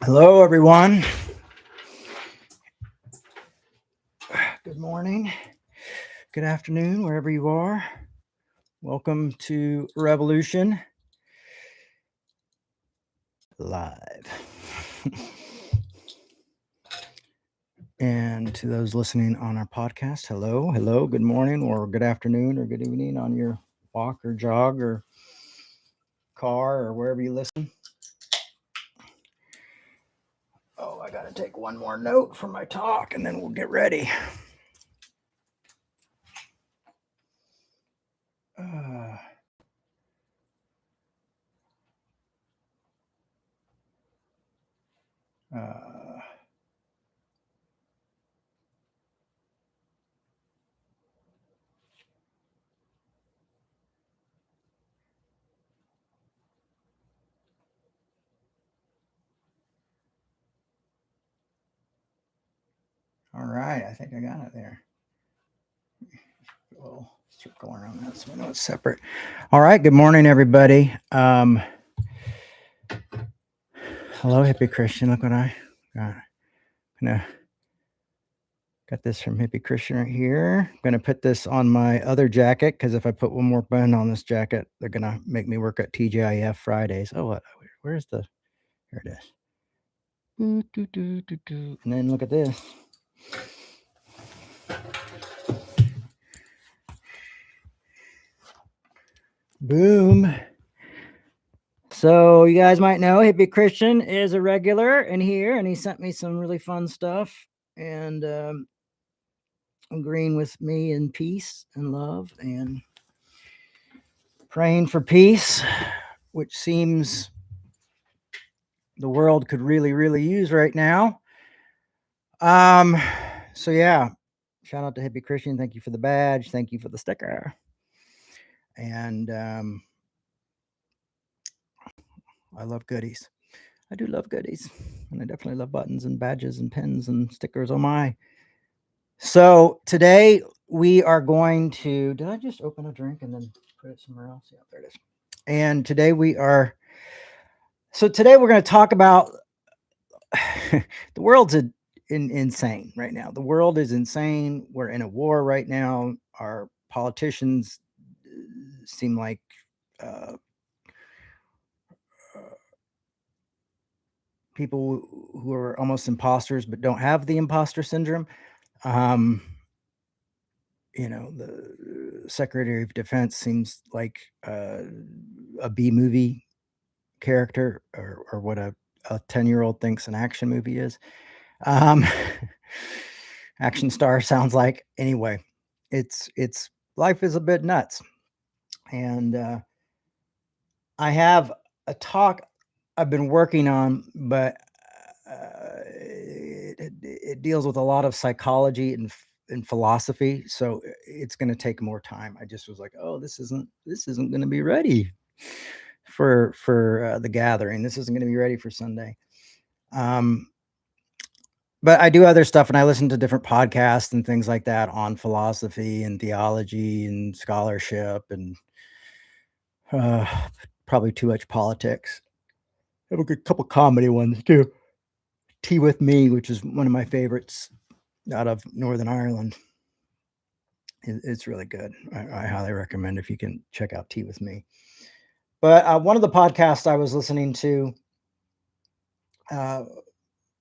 Hello, everyone. Good morning. Good afternoon, wherever you are. Welcome to Revolution Live. And to those listening on our podcast, hello, good morning, or good afternoon, or good evening on your walk or jog or car or wherever you listen. Oh, I got to take one more note for my talk and then we'll get ready. All right, I think I got it there. A little circle around that so we know it's separate. All right, good morning, everybody. Hello, Hippie Christian. Look what I got. Got this from Hippie Christian right here. I'm gonna put this on my other jacket because if I put one more button on this jacket, they're gonna make me work at TGIF Fridays. Oh, what? Where's the? Here it is. And then look at this. Boom. So you guys might know Hippie Christian is a regular in here, and he sent me some really fun stuff and agreeing with me in peace and love and praying for peace, which seems the world could really, really use right now. So yeah, shout out to Hippie Christian. Thank you for the badge. Thank you for the sticker. And I love goodies. I do love goodies. And I definitely love buttons and badges and pins and stickers. Oh my. So today we are going to, did I just open a drink and then put it somewhere else? Yeah, there it is. And today we're going to talk about the world's insane right now. The world is insane. We're in a war right now. Our politicians seem like people who are almost imposters but don't have the imposter syndrome. The Secretary of Defense seems like a B movie character or what a 10-year-old thinks an action movie is. Action star sounds like. Anyway, it's life is a bit nuts. And I have a talk I've been working on, but it deals with a lot of psychology and philosophy, so it's going to take more time. I just was like, oh, this isn't going to be ready for the gathering. This isn't going to be ready for Sunday. But I do other stuff, and I listen to different podcasts and things like that on philosophy and theology and scholarship and probably too much politics. I have a good couple comedy ones too. Tea with Me, which is one of my favorites out of Northern Ireland. It's really good. I highly recommend if you can check out Tea with Me. But one of the podcasts I was listening to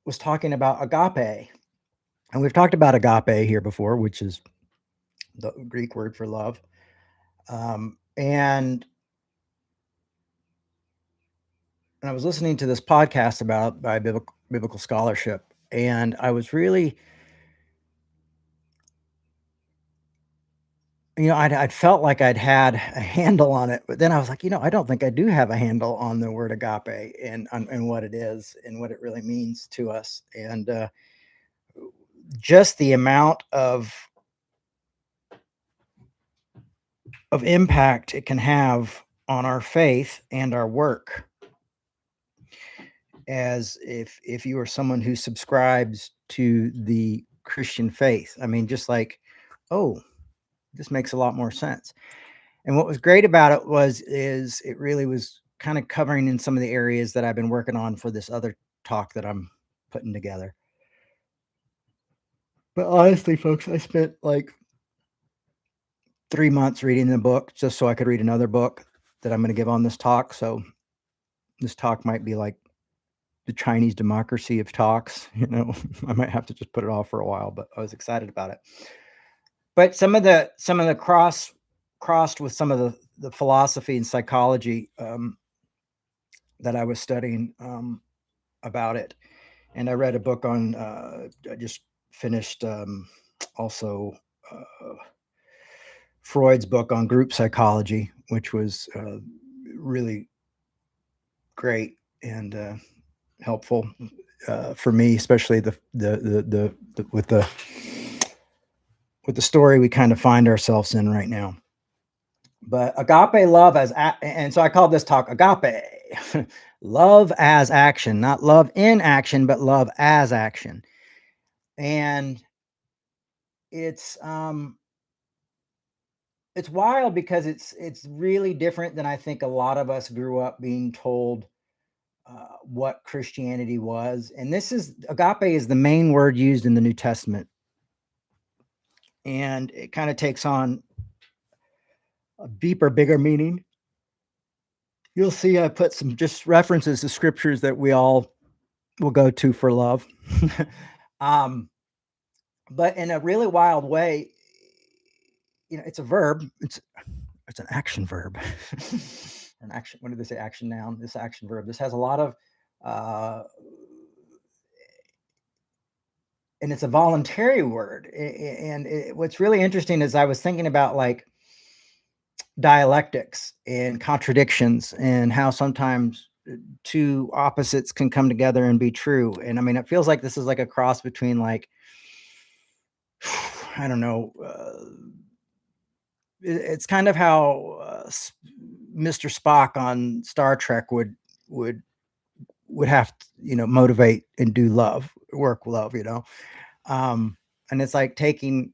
was talking about agape. And we've talked about agape here before, which is the Greek word for love. And I was listening to this podcast by biblical scholarship, and I was really, I'd felt like I'd had a handle on it, but then I was like, I don't think I do have a handle on the word agape and what it is and what it really means to us. And just the amount of impact it can have on our faith and our work. As if you are someone who subscribes to the Christian faith. I mean, just like, oh, this makes a lot more sense. And what was great about it is it really was kind of covering in some of the areas that I've been working on for this other talk that I'm putting together. But honestly, folks, I spent like 3 months reading the book just so I could read another book that I'm going to give on this talk. So this talk might be like the Chinese democracy of talks. I might have to just put it off for a while, but I was excited about it. But some of the crossed with some of the philosophy and psychology that I was studying about it. And I read a book on. I just finished also Freud's book on group psychology, which was really great and helpful for me, especially the with the story we kind of find ourselves in right now. But agape love and so I called this talk agape love as action, not love in action, but love as action. And it's it's wild because it's really different than I think a lot of us grew up being told what Christianity was. And this is agape is the main word used in the New Testament, and it kind of takes on a deeper, bigger meaning. You'll see I put some just references to scriptures that we all will go to for love. um, but in a really wild way, it's a verb. It's an action verb. An action. What did they say? Action noun. This action verb. This has a lot of, uh, and it's a voluntary word. And what's really interesting is I was thinking about like dialectics and contradictions and how sometimes two opposites can come together and be true. And I mean, it feels like this is like a cross between like I don't know. It's kind of how Mr. Spock on Star Trek would would have to, motivate and do work love, um, and it's like taking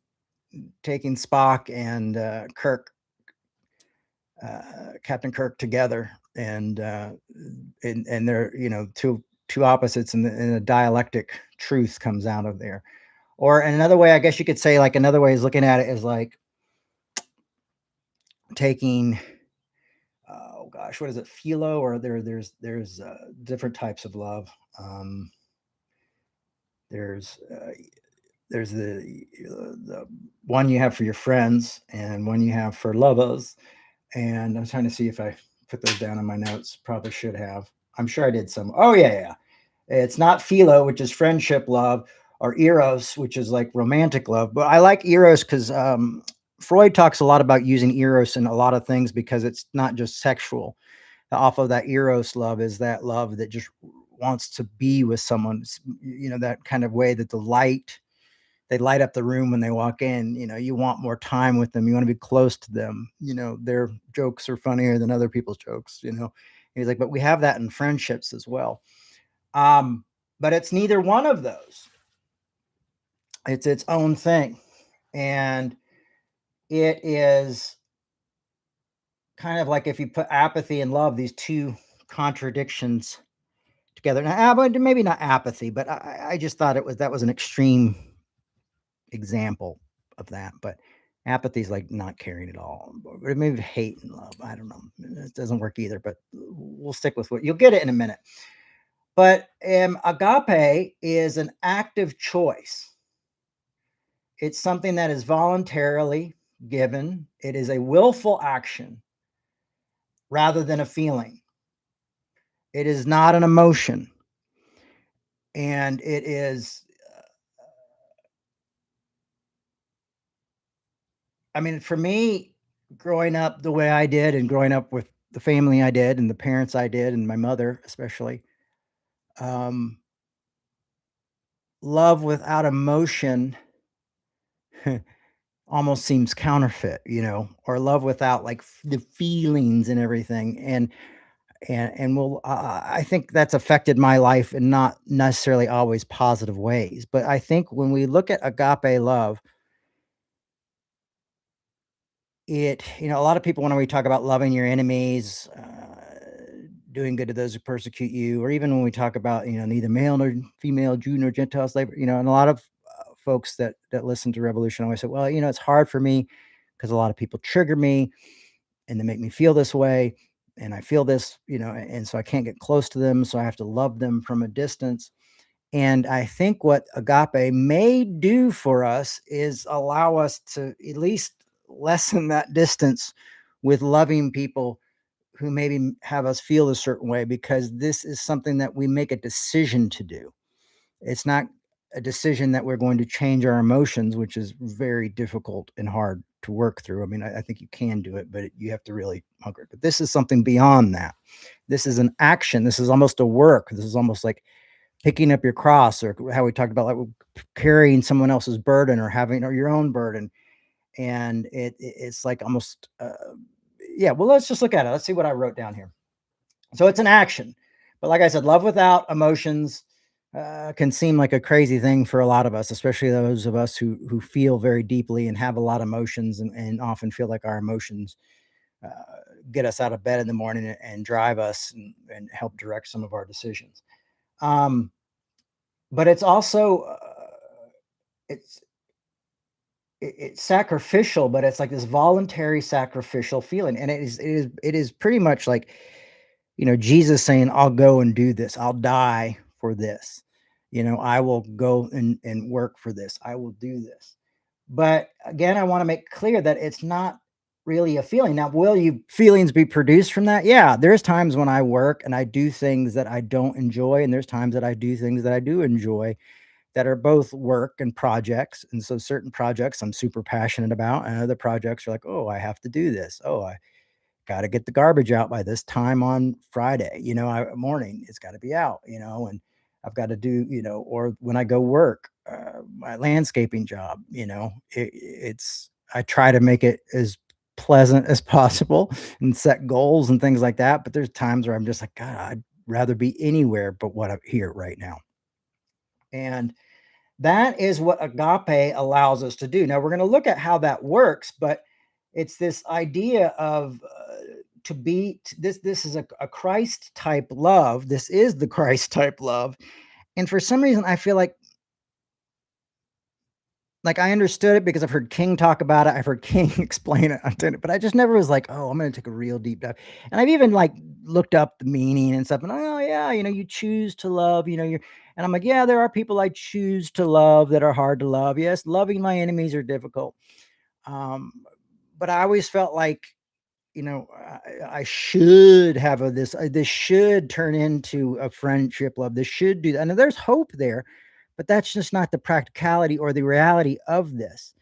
Spock and Captain Kirk together, and they're two opposites, and a dialectic truth comes out of there. Or another way, I guess you could say, like another way is looking at it is like taking oh gosh, what is it, philo, or there's different types of love. Um, there's there's the one you have for your friends and one you have for lovers. And I'm trying to see if I put those down in my notes. Probably should have. I'm sure I did some. Oh yeah, yeah. It's not philo, which is friendship love, or eros, which is like romantic love. But I like eros because Freud talks a lot about using eros in a lot of things because it's not just sexual. Off of that eros love is that love that just wants to be with someone, that kind of way that they light up the room when they walk in. You want more time with them, you want to be close to them, their jokes are funnier than other people's jokes. He's like, but we have that in friendships as well. But it's neither one of those. It's its own thing, and it is kind of like if you put apathy and love, these two contradictions together. Now, maybe not apathy, but I just thought that was an extreme example of that. But apathy is like not caring at all, or maybe hate and love. I don't know. It doesn't work either. But we'll stick with what you'll get it in a minute. But agape is an active choice. It's something that is voluntarily given. It is a willful action rather than a feeling. It is not an emotion. And it is, I mean, for me, growing up the way I did and growing up with the family I did and the parents I did and my mother especially, um, love without emotion almost seems counterfeit, or love without like the feelings and everything. And well, I think that's affected my life in not necessarily always positive ways. But I think when we look at agape love, a lot of people, when we talk about loving your enemies, doing good to those who persecute you, or even when we talk about, neither male nor female, Jew nor Gentile, slave, and a lot of folks that listen to Revolution always say, well, it's hard for me because a lot of people trigger me and they make me feel this way. And I feel this, and so I can't get close to them. So I have to love them from a distance. And I think what agape may do for us is allow us to at least lessen that distance with loving people who maybe have us feel a certain way, because this is something that we make a decision to do. It's not a decision that we're going to change our emotions, which is very difficult and hard to work through. I mean, I think you can do it, but you have to really hunker. But this is something beyond that. This is an action. This is almost a work. This is almost like picking up your cross, or how we talked about, like carrying someone else's burden, or having, or your own burden. And it's like almost, yeah. Well, let's just look at it. Let's see what I wrote down here. So it's an action, but like I said, love without emotions can seem like a crazy thing for a lot of us, especially those of us who feel very deeply and have a lot of emotions, and often feel like our emotions uh, get us out of bed in the morning and drive us, and help direct some of our decisions. Um, but it's also it's it's sacrificial, but it's like this voluntary sacrificial feeling, and it is pretty much like, Jesus saying, I'll go and do this. I'll die for this. I will go and work for this. I will do this. But again, I want to make clear that it's not really a feeling. Now, will you feelings be produced from that? Yeah, there's times when I work and I do things that I don't enjoy, and there's times that I do things that I do enjoy, that are both work and projects. And so certain projects I'm super passionate about, and other projects are like, oh, I have to do this. Oh, I got to get the garbage out by this time on Friday, morning. It's got to be out, and I've got to do, or when I go work, my landscaping job, I try to make it as pleasant as possible and set goals and things like that. But there's times where I'm just like, God, I'd rather be anywhere but what I'm here right now. And that is what agape allows us to do. Now, we're going to look at how that works, but it's this idea of to be this. This is a Christ type love. This is the Christ type love, and for some reason, I feel like I understood it because I've heard King talk about it. I've heard King explain it, but I just never was like, oh, I'm going to take a real deep dive. And I've even like looked up the meaning and stuff. And oh yeah, you choose to love. And I'm like, yeah, there are people I choose to love that are hard to love. Yes, loving my enemies are difficult. Um, but I always felt like, I should have this should turn into a friendship love. This should do that. And there's hope there, but that's just not the practicality or the reality of this.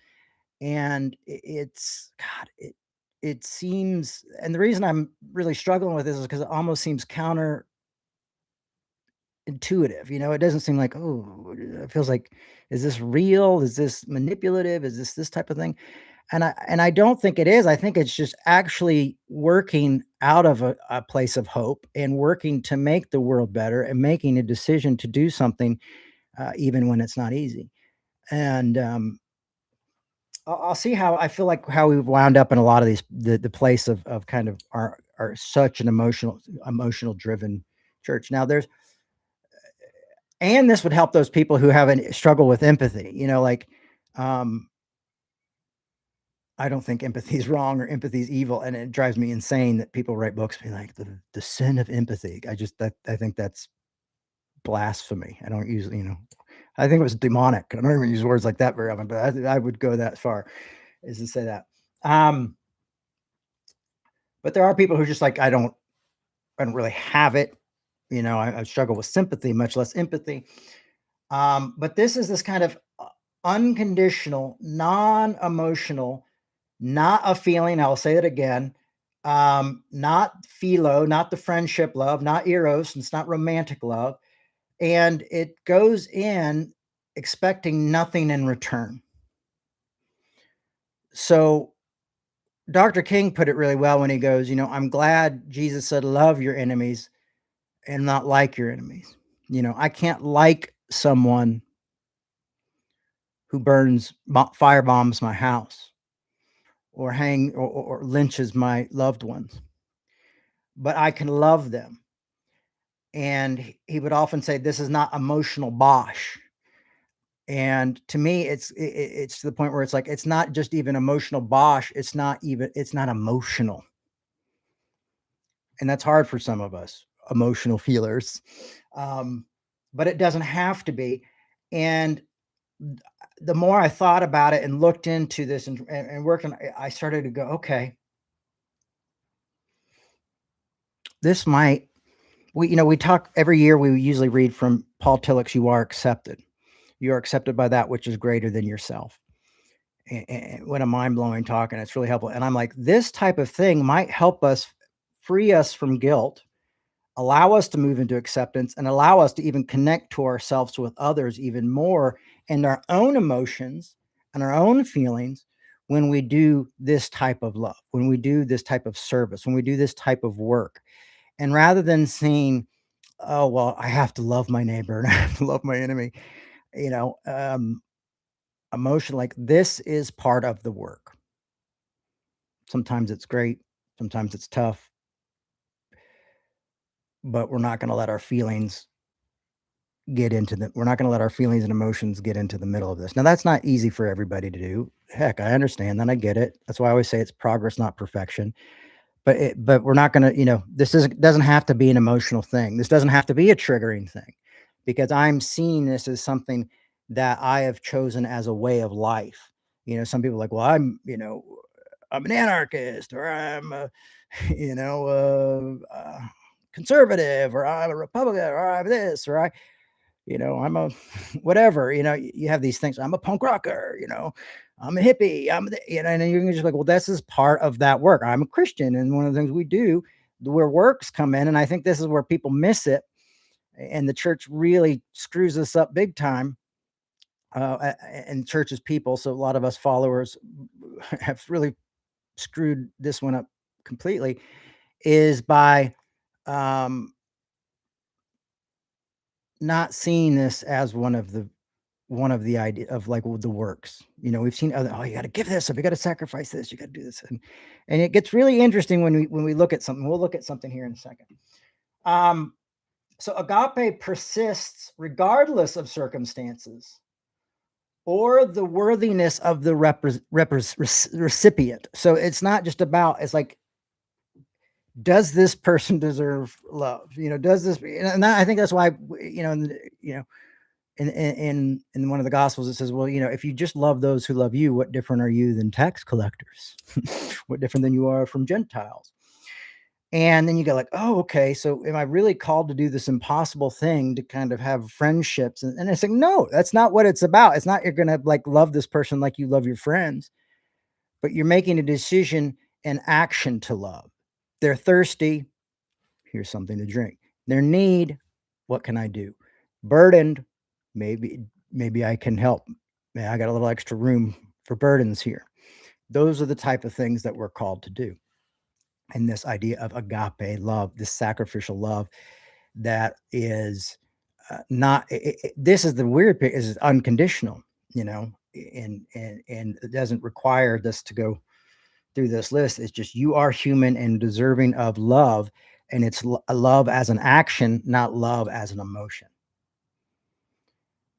And it's God, it seems, and the reason I'm really struggling with this is because it almost seems counterintuitive. It doesn't seem like, oh, it feels like, is this real? Is this manipulative? Is this type of thing? And I don't think it is. I think it's just actually working out of a place of hope, and working to make the world better, and making a decision to do something, even when it's not easy. And I'll see how I feel like how we've wound up in a lot of these the place of kind of our such an emotional driven church. Now there's and this would help those people who have a struggle with empathy. Like um, I don't think empathy is wrong or empathy is evil, and it drives me insane that people write books being like the sin of empathy. I think that's blasphemy. I don't usually, I think it was demonic. I don't even use words like that very often, but I would go that far as to say that. Um, but there are people who are just like, I don't really have it. I struggle with sympathy, much less empathy. But this kind of unconditional, non-emotional, not a feeling. I'll say it again. Not philo, not the friendship love, not eros. It's not romantic love. And it goes in expecting nothing in return. So Dr. King put it really well when he goes, I'm glad Jesus said, love your enemies and not like your enemies. I can't like someone who burns firebombs my house. or or lynches my loved ones, but I can love them. And he would often say, "This is not emotional bosh." And to me, it's to the point where it's like it's not just even emotional bosh. It's not emotional, and that's hard for some of us emotional feelers. Um, but it doesn't have to be. And the more I thought about it and looked into this and worked on, I started to go, okay, this might we talk every year. We usually read from Paul Tillich's "You Are Accepted." You are accepted by that which is greater than yourself. And what a mind-blowing talk, and it's really helpful. And I'm like, this type of thing might help us free us from guilt, allow us to move into acceptance, and allow us to even connect to ourselves with others even more and our own emotions and our own feelings when we do this type of love, when we do this type of service, when we do this type of work. And rather than seeing, oh, well, I have to love my neighbor and I have to love my enemy, you know, emotion like this is part of the work. Sometimes it's great, sometimes it's tough, but we're not going to let our feelings we're not going to let our feelings and emotions get into the middle of this. Now that's not easy for everybody to do. Heck, I understand that. I get it. That's why I always say it's progress, not perfection. But we're not going to, this doesn't have to be an emotional thing. This doesn't have to be a triggering thing, because I'm seeing this as something that I have chosen as a way of life. Some people are like, well, I'm an anarchist, or I'm a, you know, conservative, or I'm a Republican, or I'm this, or I'm a whatever. You have these things. I'm a punk rocker. I'm a hippie. And you're just like, well, this is part of that work. I'm a Christian, and one of the things we do, where works come in, and I think this is where people miss it, and the church really screws us up big time. And church is people, so a lot of us followers have really screwed this one up completely. Is by um, not seeing this as one of the idea of like the works. We've seen other, oh, you got to give this, if you got to sacrifice this, you got to do this, and it gets really interesting when we look at something. We'll look at something here in a second. Um, so agape persists regardless of circumstances or the worthiness of the recipient. So it's not just about, it's like, does this person deserve love? Does this, and I think that's why, in one of the gospels it says, well, if you just love those who love you, what different are you than tax collectors? What different than you are from Gentiles? And then you go like, oh, okay, so am I really called to do this impossible thing to kind of have friendships? And it's like, no, that's not what it's about. It's not you're gonna like love this person like you love your friends, but you're making a decision and action to love. They're thirsty, here's something to drink. Their need, what can I do? Burdened, maybe I can help. Man, I got a little extra room for burdens here. Those are the type of things that we're called to do. And this idea of agape love, this sacrificial love that is not, this is the weird thing, is unconditional, and it doesn't require this to go through this list. It's just you are human and deserving of love, and it's love as an action, not love as an emotion.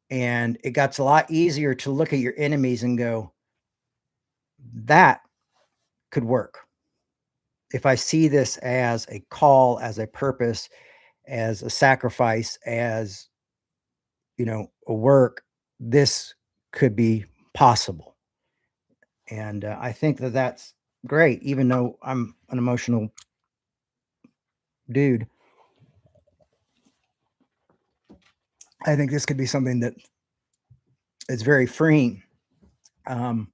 And it gets a lot easier to look at your enemies and go, that could work. If I see this as a call, as a purpose, as a sacrifice, as, a work, this could be possible. And I think that that's great, even though I'm an emotional dude. I think this could be something that is very freeing. Um,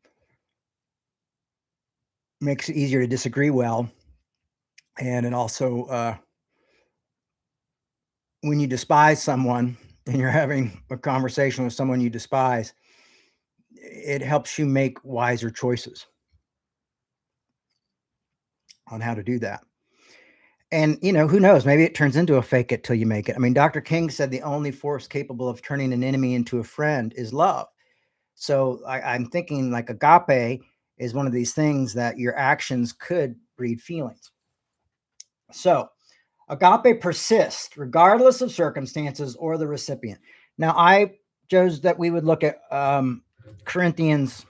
Makes it easier to disagree well. And it also, when you despise someone and you're having a conversation with someone you despise, it helps you make wiser choices on how to do that. And, who knows? Maybe it turns into a fake it till you make it. I mean, Dr. King said the only force capable of turning an enemy into a friend is love. So I'm thinking like agape is one of these things that your actions could breed feelings. So agape persists regardless of circumstances or the recipient. Now, I chose that we would look at Corinthians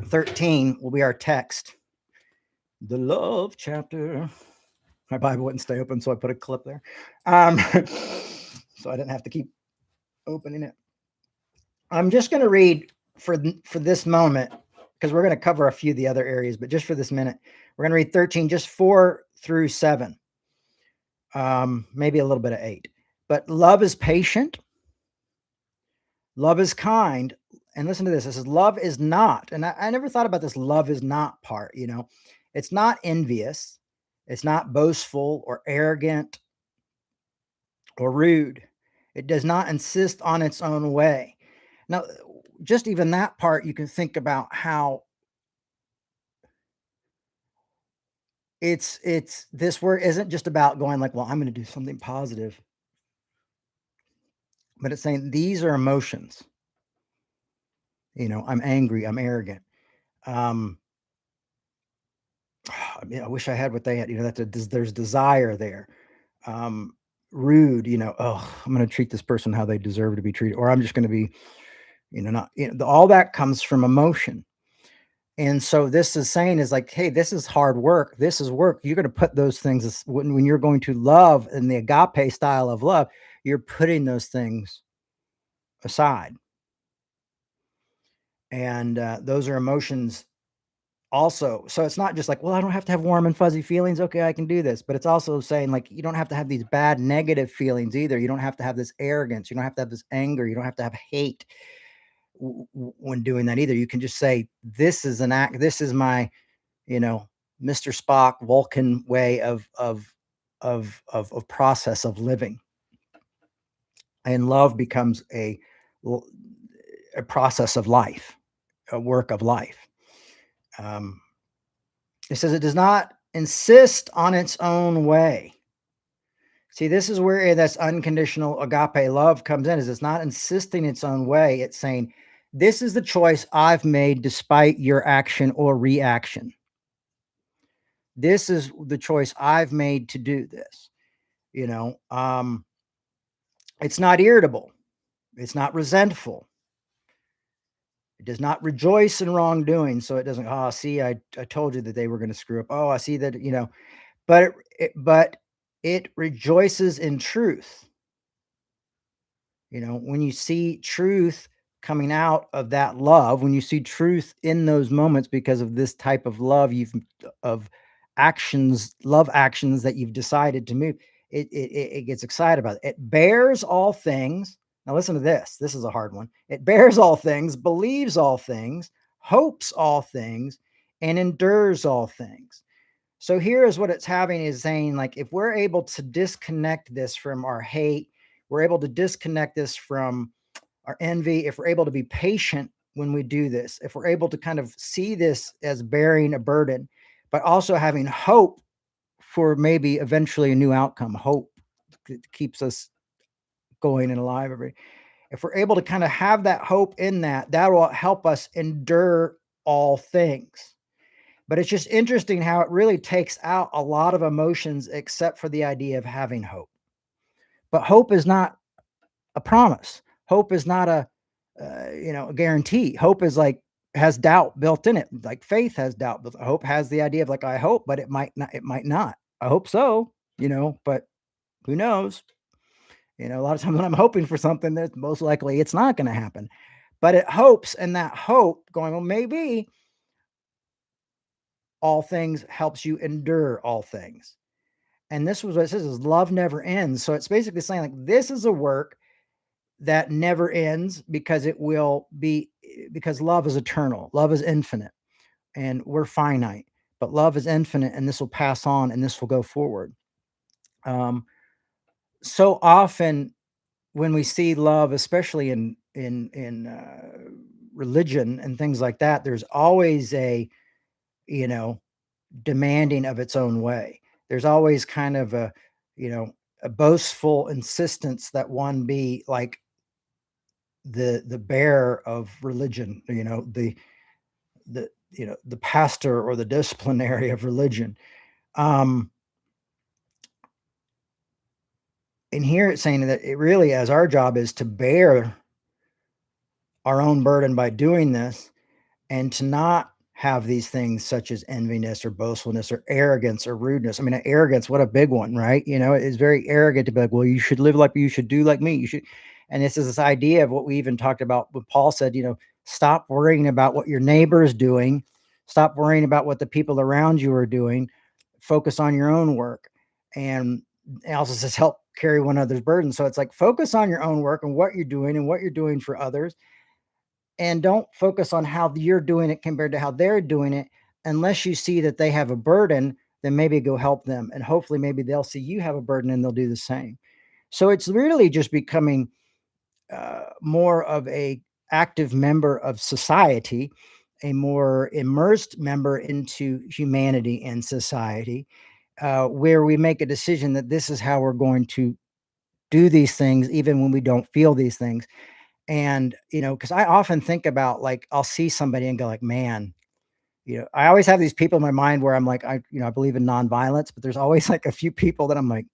13 will be our text. The love chapter. My Bible wouldn't stay open, so I put a clip there. So I didn't have to keep opening it. I'm just going to read for this moment, because we're going to cover a few of the other areas, but just for this minute, we're going to read 13, just 4 through 7. Maybe a little bit of 8. But love is patient. Love is kind. And listen to this. This is love is not, and I never thought about this love is not part, it's not envious. It's not boastful or arrogant or rude. It does not insist on its own way. Now, just even that part, you can think about how it's this word isn't just about going like, well, I'm going to do something positive, but it's saying these are emotions. I'm angry, I'm arrogant. I mean, I wish I had what they had. There's desire there. Rude. Oh, I'm going to treat this person how they deserve to be treated, or I'm just going to be, not. All that comes from emotion. And so this is saying is like, hey, this is hard work. This is work. You're going to put those things when you're going to love in the agape style of love, you're putting those things aside. And those are emotions also. So it's not just like, well, I don't have to have warm and fuzzy feelings. Okay, I can do this. But it's also saying like, you don't have to have these bad negative feelings either. You don't have to have this arrogance. You don't have to have this anger. You don't have to have hate when doing that either. You can just say, this is an act. This is my, Mr. Spock Vulcan way of process of living. And love becomes a process of life, a work of life. It says it does not insist on its own way. See, this is where that's unconditional agape love comes in, is it's not insisting its own way. It's saying, this is the choice I've made despite your action or reaction. This is the choice I've made to do this. It's not irritable. It's not resentful. It does not rejoice in wrongdoing. So it doesn't, see, I told you that they were going to screw up. Oh, I see that, but it rejoices in truth. When you see truth coming out of that love, when you see truth in those moments because of this type of love love actions that you've decided to move, it gets excited about it. It bears all things. Now listen to this. This is a hard one. It bears all things, believes all things, hopes all things, and endures all things. So here is what it's having is saying, like, if we're able to disconnect this from our hate, we're able to disconnect this from our envy, if we're able to be patient when we do this, if we're able to kind of see this as bearing a burden, but also having hope for maybe eventually a new outcome, hope keeps us going and alive. If we're able to kind of have that hope in that will help us endure all things. But it's just interesting how it really takes out a lot of emotions except for the idea of having hope. But hope is not a promise. Hope is not a guarantee. Hope is like has doubt built in it. Like faith has doubt, but hope has the idea of like, I hope, but it might not. It might not. I hope so, but who knows? A lot of times when I'm hoping for something, that most likely it's not going to happen. But it hopes, and that hope going, well, maybe all things helps you endure all things. And this was what it says is love never ends. So it's basically saying like, this is a work that never ends because love is eternal. Love is infinite and we're finite, but love is infinite and this will pass on and this will go forward. So often when we see love, especially in religion and things like that, there's always a, demanding of its own way. There's always kind of a boastful insistence that one be like the bearer of religion, the pastor or the disciplinary of religion. Um, and here it's saying that it really, as our job is to bear our own burden by doing this, and to not have these things such as enviness or boastfulness or arrogance or rudeness. I mean, arrogance, what a big one, right? It's very arrogant to be like, well, you should live like me, you should do like me, you should. And this is this idea of what we even talked about when Paul said, stop worrying about what your neighbor is doing, stop worrying about what the people around you are doing, focus on your own work. And it also says help carry one another's burden. So it's like focus on your own work and what you're doing and what you're doing for others, and don't focus on how you're doing it compared to how they're doing it. Unless you see that they have a burden, then maybe go help them, and hopefully maybe they'll see you have a burden and they'll do the same. So it's really just becoming more of a active member of society, a more immersed member into humanity and society, where we make a decision that this is how we're going to do these things even when we don't feel these things. And, because I often think about, like, I'll see somebody and go like, man, I always have these people in my mind where I'm like, I believe in nonviolence, but there's always like a few people that I'm like,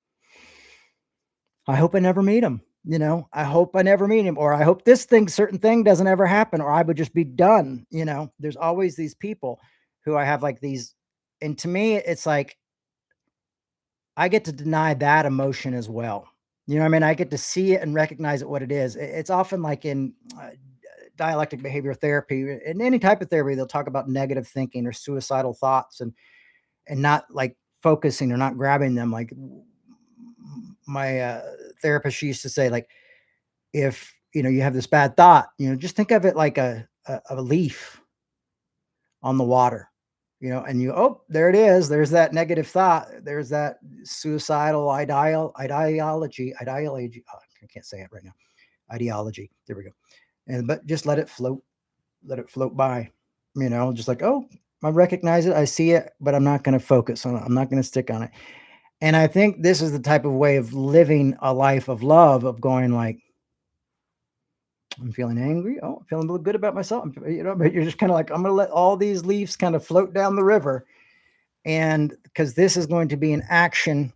I hope I never meet him. I hope I never meet him, or I hope certain thing doesn't ever happen, or I would just be done. There's always these people who I have like these. And to me, it's like, I get to deny that emotion as well. What I mean? I get to see it and recognize it what it is. It's often like in dialectic behavioral therapy, in any type of therapy, they'll talk about negative thinking or suicidal thoughts, and not like focusing or not grabbing them. Like my therapist, she used to say, like, if you have this bad thought, just think of it like a leaf on the water, and oh, there it is. There's that negative thought. There's that suicidal ideology. Oh, I can't say it right now. Ideology. There we go. But just let it float by, just like, oh, I recognize it. I see it, but I'm not going to focus on it. I'm not going to stick on it. And I think this is the type of way of living a life of love, of going like, I'm feeling angry. Oh, I'm feeling a little good about myself. But you're just kind of like, I'm going to let all these leaves kind of float down the river. And because this is going to be an action,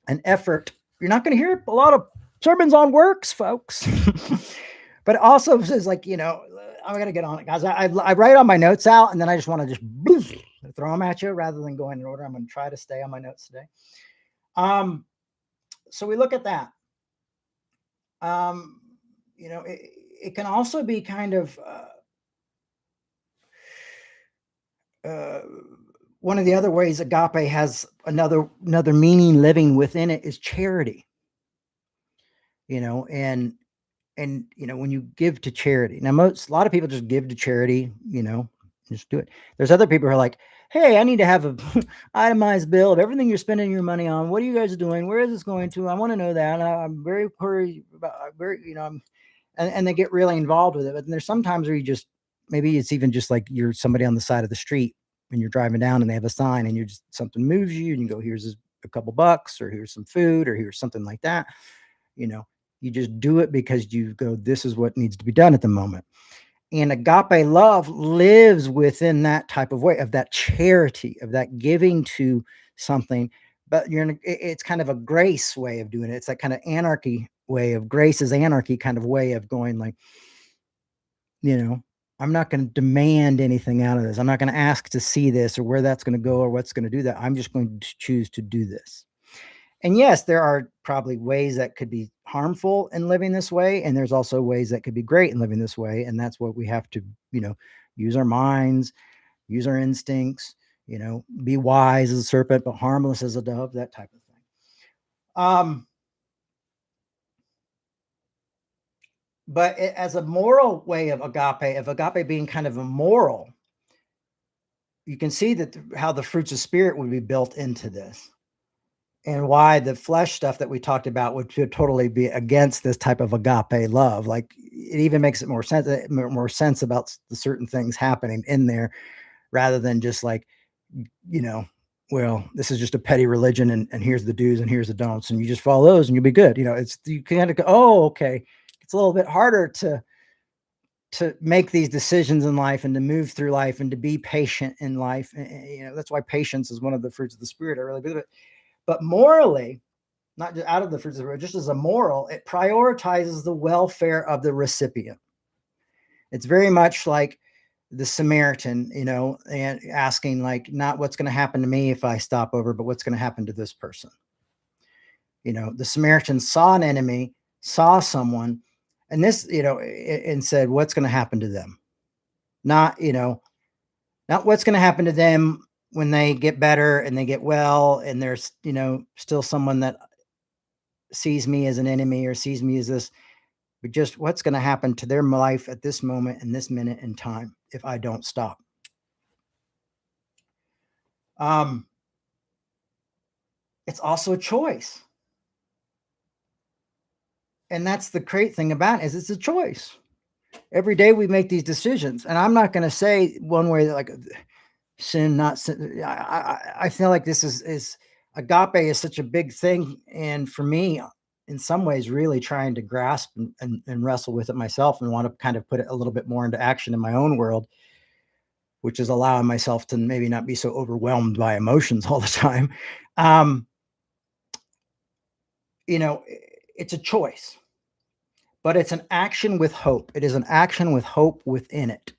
an effort. You're not going to hear a lot of sermons on works, folks. But it also is like, I'm going to get on it, guys. I write all my notes out, and then I just want to just throw them at you rather than going in order. I'm going to try to stay on my notes today. So we look at that. It can also be kind of one of the other ways agape has another meaning living within it is charity. And when you give to charity, now a lot of people just give to charity, just do it. There's other people who are like, hey, I need to have a itemized bill of everything you're spending your money on. What are you guys doing? Where is this going to? I want to know that. I'm very worried about, and they get really involved with it. But there's sometimes where you just, maybe it's even just like you're somebody on the side of the street and you're driving down and they have a sign and something moves you and you go, here's a couple bucks, or here's some food, or here's something like that. You just do it because you go, this is what needs to be done at the moment. And agape love lives within that type of way, of that charity, of that giving to something. But it's kind of a grace way of doing it. It's that kind of anarchy way of grace is anarchy kind of way of going like, I'm not going to demand anything out of this. I'm not going to ask to see this or where that's going to go or what's going to do that. I'm just going to choose to do this. And yes, there are probably ways that could be harmful in living this way. And there's also ways that could be great in living this way. And that's what we have to, use our minds, use our instincts, be wise as a serpent, but harmless as a dove, that type of thing. But as a moral way of agape being kind of immoral, you can see that how the fruits of spirit would be built into this. And why the flesh stuff that we talked about would totally be against this type of agape love. Like, it even makes it more sense about the certain things happening in there, rather than just like, well, this is just a petty religion, and here's the do's and here's the don'ts, and you just follow those and you'll be good. You kind of go, oh, okay. It's a little bit harder to make these decisions in life and to move through life and to be patient in life. And that's why patience is one of the fruits of the Spirit. I really believe it. But morally, not just out of the fruits of the Spirit, just as a moral, it prioritizes the welfare of the recipient. It's very much like the Samaritan, and asking, like, not what's going to happen to me if I stop over, but what's going to happen to this person. The Samaritan saw an enemy, saw someone, and this, and said, what's going to happen to them? Not what's going to happen to them when they get better and they get well, and there's, still someone that sees me as an enemy or sees me as this, but just what's going to happen to their life at this moment and this minute in time if I don't stop. It's also a choice. And that's the great thing about it, is it's a choice. Every day we make these decisions. And I'm not going to say one way that, like, sin, not sin. I feel like this is agape is such a big thing. And for me, in some ways, really trying to grasp and wrestle with it myself, and want to kind of put it a little bit more into action in my own world, which is allowing myself to maybe not be so overwhelmed by emotions all the time. It's a choice, but it's an action with hope. It is an action with hope within it.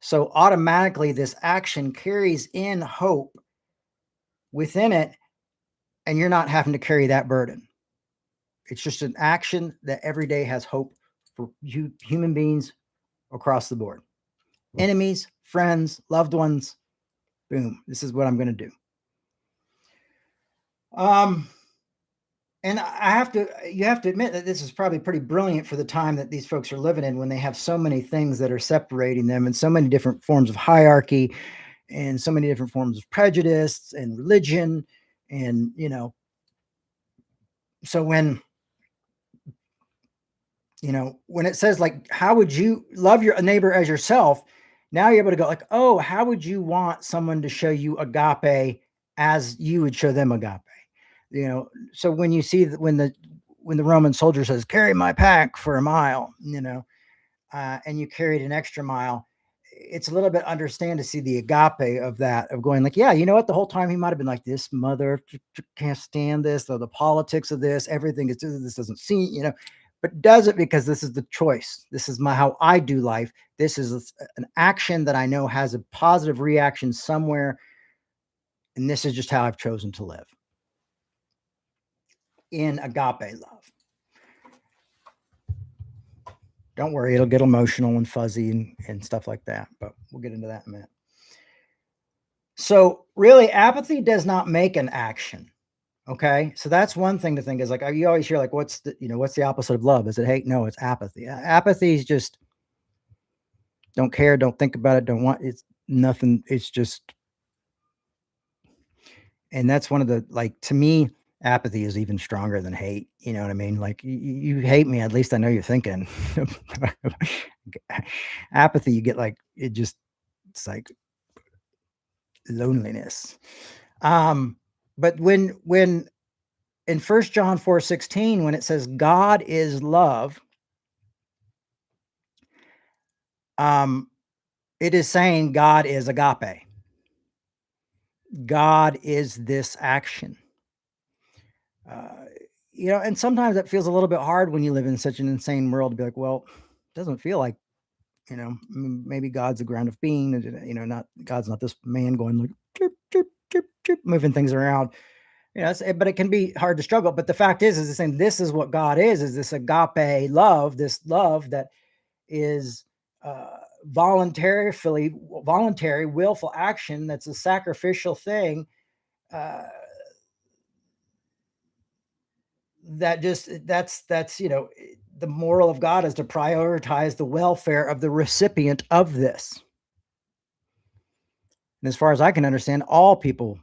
So automatically this action carries in hope within it, and you're not having to carry that burden. It's just an action that every day has hope for you, human beings across the board. Enemies, friends, loved ones. Boom. This is what I'm going to do. And you have to admit that this is probably pretty brilliant for the time that these folks are living in, when they have so many things that are separating them, and so many different forms of hierarchy, and so many different forms of prejudice and religion. And, so when it says, like, how would you love your neighbor as yourself? Now you're able to go, like, oh, how would you want someone to show you agape as you would show them agape? So when you see that, when the Roman soldier says, carry my pack for a mile, and you carried an extra mile, it's a little bit understand to see the agape of that, of going, like, yeah, you know what? The whole time he might've been like, this mother can't stand this, or the politics of this, everything is, this doesn't seem, but does it because this is the choice. This is how I do life. This is an action that I know has a positive reaction somewhere. And this is just how I've chosen to live in agape love. Don't worry, it'll get emotional and fuzzy and stuff like that, but we'll get into that in a minute. So really, apathy does not make an action. Okay. So that's one thing to think, is like, you always hear, like, what's the opposite of love? Is it hate? No, it's apathy. Apathy is just don't care, don't think about it, don't want, it's nothing. It's just, and that's one of the, like, to me, apathy is even stronger than hate. You know what I mean? Like, you hate me, at least I know you're thinking. Apathy, you get, like, it's like loneliness. But when in 1 John 4:16, when it says God is love, it is saying God is agape. God is this action. And sometimes it feels a little bit hard when you live in such an insane world to be like, well, it doesn't feel like, maybe God's a ground of being, not God's not this man going like chirp, chirp, chirp, chirp, moving things around. But it can be hard to struggle. But the fact is saying this is what God is this agape love, this love that is voluntary, willful action. That's a sacrificial thing. That's the moral of God is to prioritize the welfare of the recipient of this. And as far as I can understand, all people,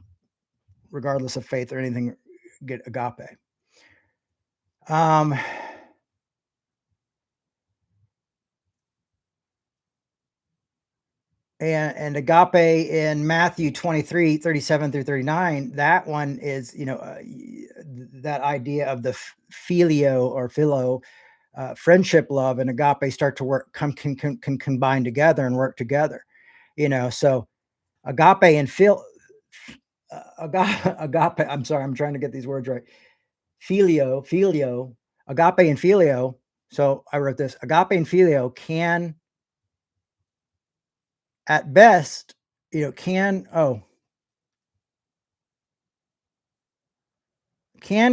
regardless of faith or anything, get agape. And agape in Matthew 23:37-39, that one is, that idea of the phileo or philo, friendship love and agape start to work, can combine together and work together. So agape and agape. I'm sorry, I'm trying to get these words right. Filio, agape and filio. So I wrote this: agape and filio can, at best, can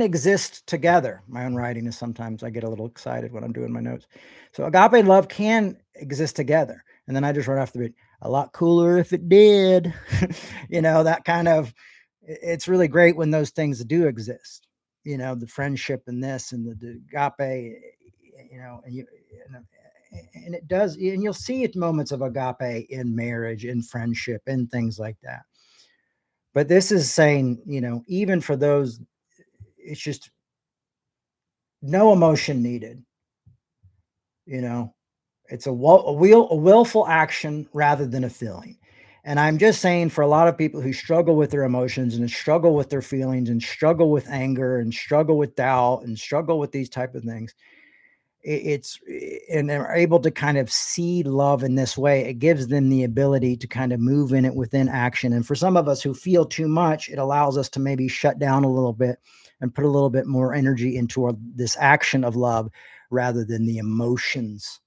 exist together. My own writing is sometimes I get a little excited when I'm doing my notes. So agape and love can exist together. And then I just wrote off the beat. A lot cooler if it did. That kind of, it's really great when those things do exist. The friendship and this and the agape, and you and it does, and you'll see it moments of agape in marriage, in friendship, and things like that. But this is saying, even for those, it's just no emotion needed. It's a willful action rather than a feeling. And I'm just saying, for a lot of people who struggle with their emotions and struggle with their feelings and struggle with anger and struggle with doubt and struggle with these type of things, it's and they're able to kind of see love in this way. It gives them the ability to kind of move in it within action. And for some of us who feel too much, it allows us to maybe shut down a little bit and put a little bit more energy into this action of love rather than the emotions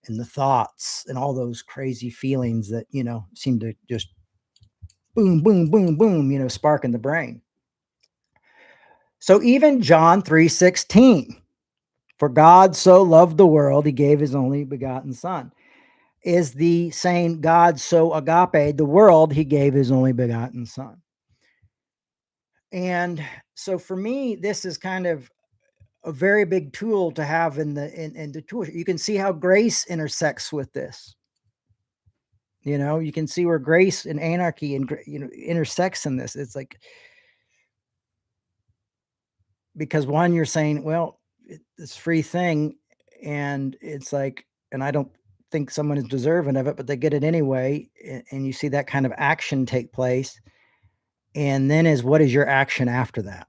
and the thoughts and all those crazy feelings that, seem to just boom, boom, boom, boom, spark in the brain. So even John 3:16, for God so loved the world, he gave his only begotten son, is the saying God so agape the world, he gave his only begotten son. And so for me, this is kind of a very big tool to have in the tool. You can see how grace intersects with this. You can see where grace and anarchy and intersects in this. It's like, because one, you're saying, well, it's free thing, and it's like, and I don't think someone is deserving of it, but they get it anyway, and you see that kind of action take place. And then what is your action after that?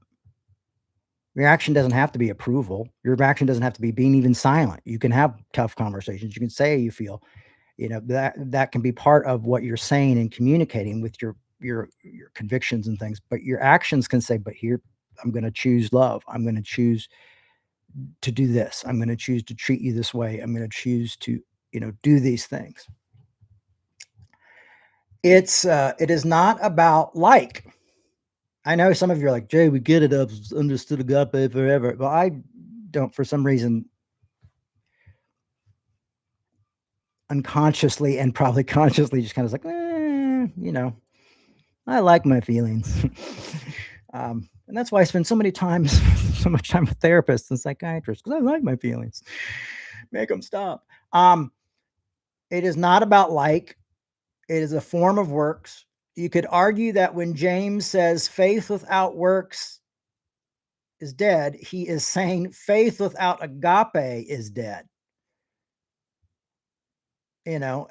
Your action doesn't have to be approval. Your action doesn't have to be being even silent. You can have tough conversations. You can say how you feel. That can be part of what you're saying and communicating with your convictions and things. But your actions can say, but here, I'm going to choose love. I'm going to choose to do this. I'm going to choose to treat you this way. I'm going to choose to, do these things. It is not about like. I know some of you are like, Jay, we get it. I've understood agape forever. Well, I don't, for some reason, unconsciously and probably consciously, just kind of like, I like my feelings. And that's why I spend so much time with therapists and psychiatrists, because I like my feelings. Make them stop. It is not about like. It is a form of works. You could argue that when James says faith without works is dead, he is saying faith without agape is dead. Like,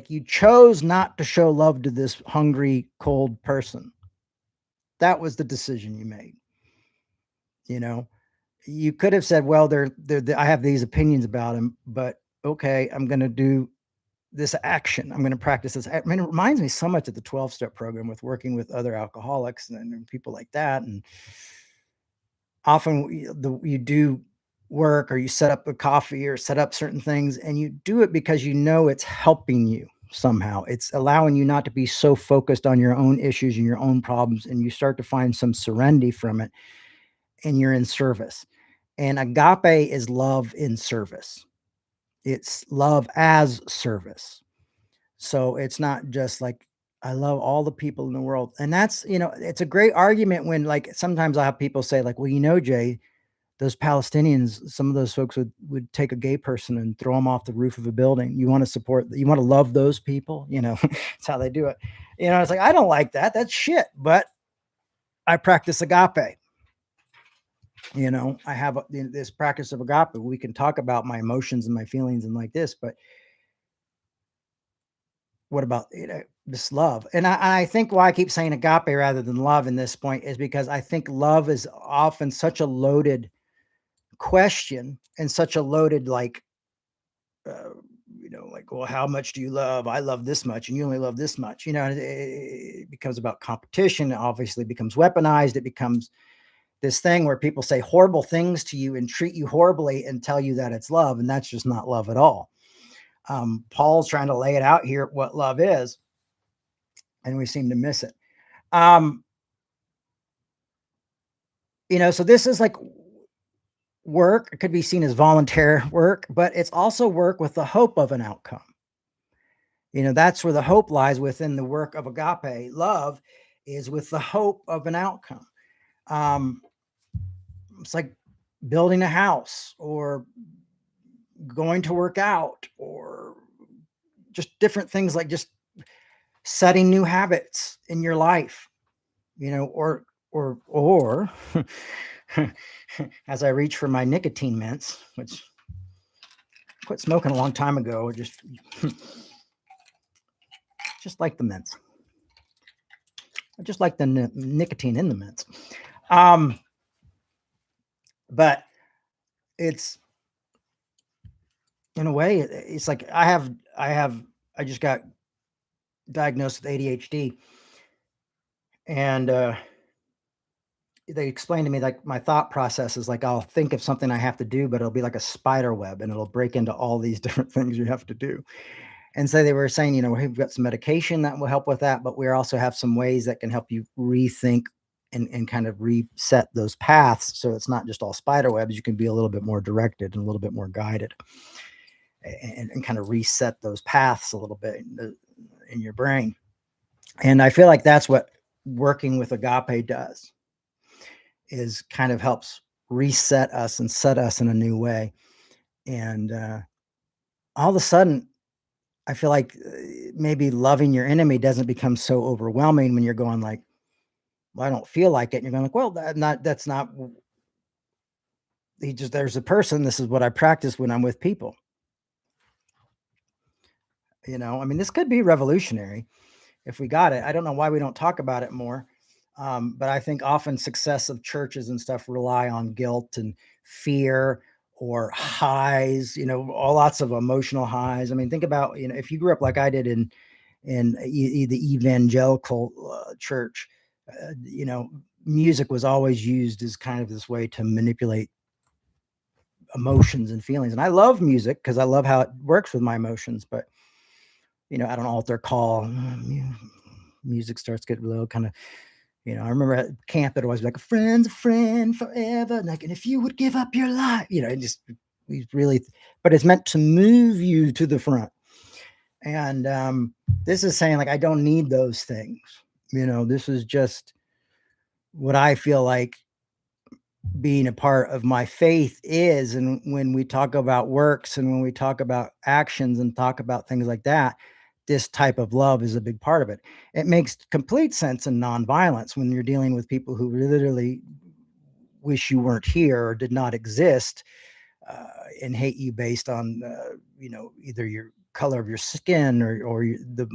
you chose not to show love to this hungry, cold person. That was the decision you made. You could have said, well, I have these opinions about him, but okay, I'm going to do this action. I'm going to practice this. I mean, it reminds me so much of the 12-step program with working with other alcoholics and people like that. And often you do work, or you set up a coffee or set up certain things, and you do it because it's helping you somehow. It's allowing you not to be so focused on your own issues and your own problems, and you start to find some serenity from it, and you're in service. And agape is love in service. It's love as service. So it's not just like, I love all the people in the world. And that's, it's a great argument when, like, sometimes I have people say, like, well, Jay, those Palestinians, some of those folks would take a gay person and throw them off the roof of a building. You want to love those people? That's how they do it. It's like, I don't like that. That's shit. But I practice agape. I have this practice of agape. We can talk about my emotions and my feelings and like this, but what about, this love? And I think why I keep saying agape rather than love in this point is because I think love is often such a loaded question and such a loaded, like, like, well, how much do you love? I love this much, and you only love this much. It becomes about competition. It obviously becomes weaponized. It becomes this thing where people say horrible things to you and treat you horribly and tell you that it's love, and that's just not love at all. Paul's trying to lay it out here what love is, and we seem to miss it. So this is like work. It could be seen as volunteer work, but it's also work with the hope of an outcome. That's where the hope lies within the work of agape. Love is with the hope of an outcome. It's like building a house or going to work out or just different things, like just setting new habits in your life, or as I reach for my nicotine mints, which I quit smoking a long time ago, just like the mints. I just like the nicotine in the mints. But it's, in a way, it's like I just got diagnosed with ADHD, and they explained to me, like, my thought process is like, I'll think of something I have to do, but it'll be like a spider web, and it'll break into all these different things you have to do. And so they were saying, we've got some medication that will help with that, but we also have some ways that can help you rethink and kind of reset those paths. So it's not just all spider webs. You can be a little bit more directed and a little bit more guided, and kind of reset those paths a little bit in your brain. And I feel like that's what working with agape does, is kind of helps reset us and set us in a new way. And all of a sudden, I feel like maybe loving your enemy doesn't become so overwhelming when you're going like, well, I don't feel like it. And you're going like, well, that's not, there's a person. This is what I practice when I'm with people. This could be revolutionary if we got it. I don't know why we don't talk about it more. But I think often success of churches and stuff rely on guilt and fear or highs, lots of emotional highs. Think about, if you grew up like I did in the evangelical church, music was always used as kind of this way to manipulate emotions and feelings. And I love music because I love how it works with my emotions. But, at an altar call, music starts getting a little kind of, I remember at camp, it always be like, a friend's a friend forever. And if you would give up your life, we really, but it's meant to move you to the front. And this is saying, like, I don't need those things. This is just what I feel like being a part of my faith is. And when we talk about works and when we talk about actions and talk about things like that, this type of love is a big part of it. It makes complete sense in nonviolence when you're dealing with people who literally wish you weren't here or did not exist, and hate you based on, either your color of your skin or the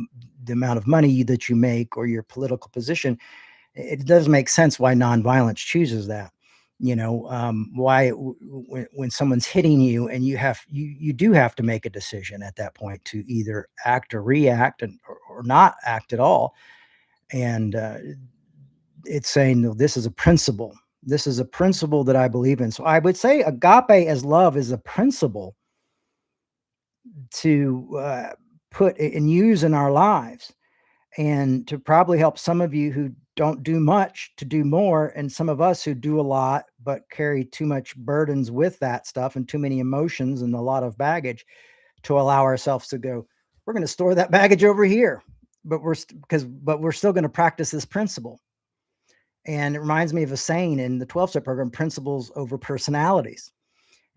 amount of money that you make or your political position. It does make sense why nonviolence chooses that. Why when someone's hitting you and you do have to make a decision at that point to either act or react or not act at all. And it's saying, no, this is a principle. This is a principle that I believe in. So I would say agape as love is a principle to put and use in our lives, and to probably help some of you who don't do much to do more, and some of us who do a lot but carry too much burdens with that stuff and too many emotions and a lot of baggage, to allow ourselves to go, we're going to store that baggage over here, but we're still going to practice this principle. And it reminds me of a saying in the 12-step program, principles over personalities.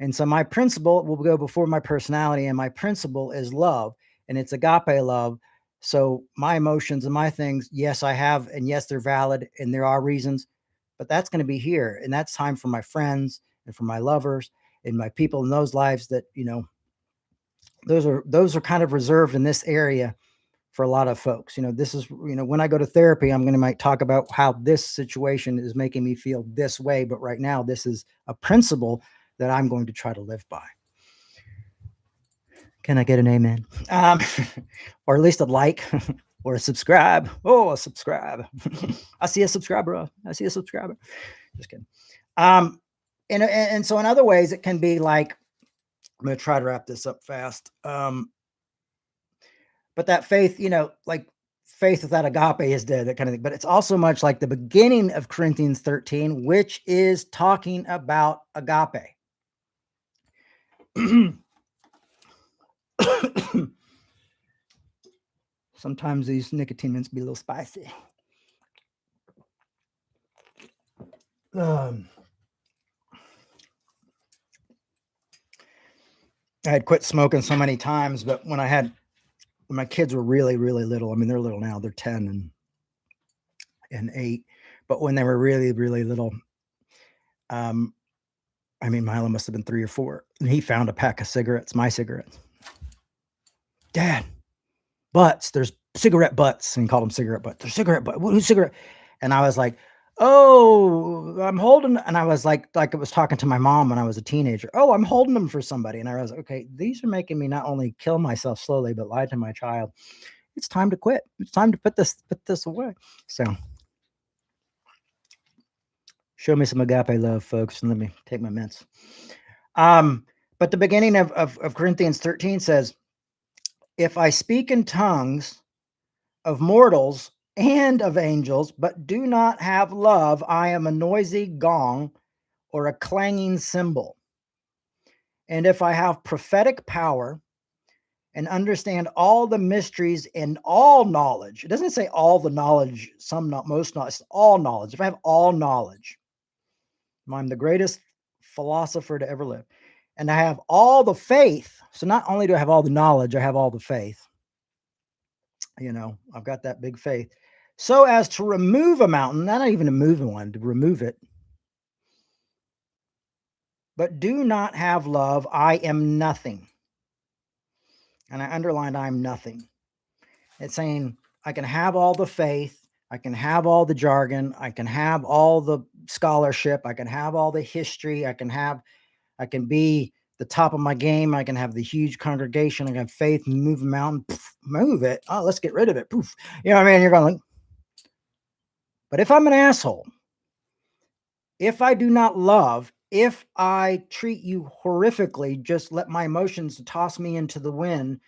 And so my principle will go before my personality, and my principle is love, and it's agape love. So my emotions and my things, yes, I have, and yes, they're valid, and there are reasons, but that's going to be here. And that's time for my friends and for my lovers and my people in those lives that, those are kind of reserved in this area for a lot of folks. This is, when I go to therapy, I'm going to might talk about how this situation is making me feel this way. But right now, this is a principle that I'm going to try to live by. Can I get an amen? Or at least a like or a subscribe. Oh, a subscribe. I see a subscriber. I see a subscriber. Just kidding. And so in other ways, it can be like, I'm going to try to wrap this up fast. But that faith, like faith without agape is dead, that kind of thing. But it's also much like the beginning of Corinthians 13, which is talking about agape. Sometimes these nicotine mints be a little spicy. I had quit smoking so many times, but when my kids were really, really little, I mean, they're little now, they're 10 and 8, but when they were really, really little, I mean, Milo must have been 3 or 4, and he found a pack of cigarettes, my cigarettes. Dad, butts, there's cigarette butts, and he called them cigarette butts. There's cigarette butts. Who's cigarette? And I was like, oh, I'm holding, and I was like I was talking to my mom when I was a teenager. Oh, I'm holding them for somebody. And I was okay, these are making me not only kill myself slowly, but lie to my child. It's time to quit. It's time to put this away. So show me some agape love, folks, and let me take my mints. But the beginning of Corinthians 13 says, if I speak in tongues of mortals and of angels, but do not have love, I am a noisy gong or a clanging cymbal. And if I have prophetic power and understand all the mysteries and all knowledge, it doesn't say all the knowledge, some not, most knowledge, all knowledge. If I have all knowledge, I'm the greatest philosopher to ever live. And I have all the faith. So not only do I have all the knowledge, I have all the faith. I've got that big faith. So as to remove a mountain, not even to move one, to remove it. But do not have love, I am nothing. And I underlined, I'm nothing. It's saying I can have all the faith, I can have all the jargon, I can have all the scholarship, I can have all the history, I can be the top of my game, I can have the huge congregation, I can have faith, move a mountain, poof, move it. Oh, let's get rid of it. Poof. You know what I mean? You're going like, but if I'm an asshole, if I do not love, if I treat you horrifically, just let my emotions toss me into the wind,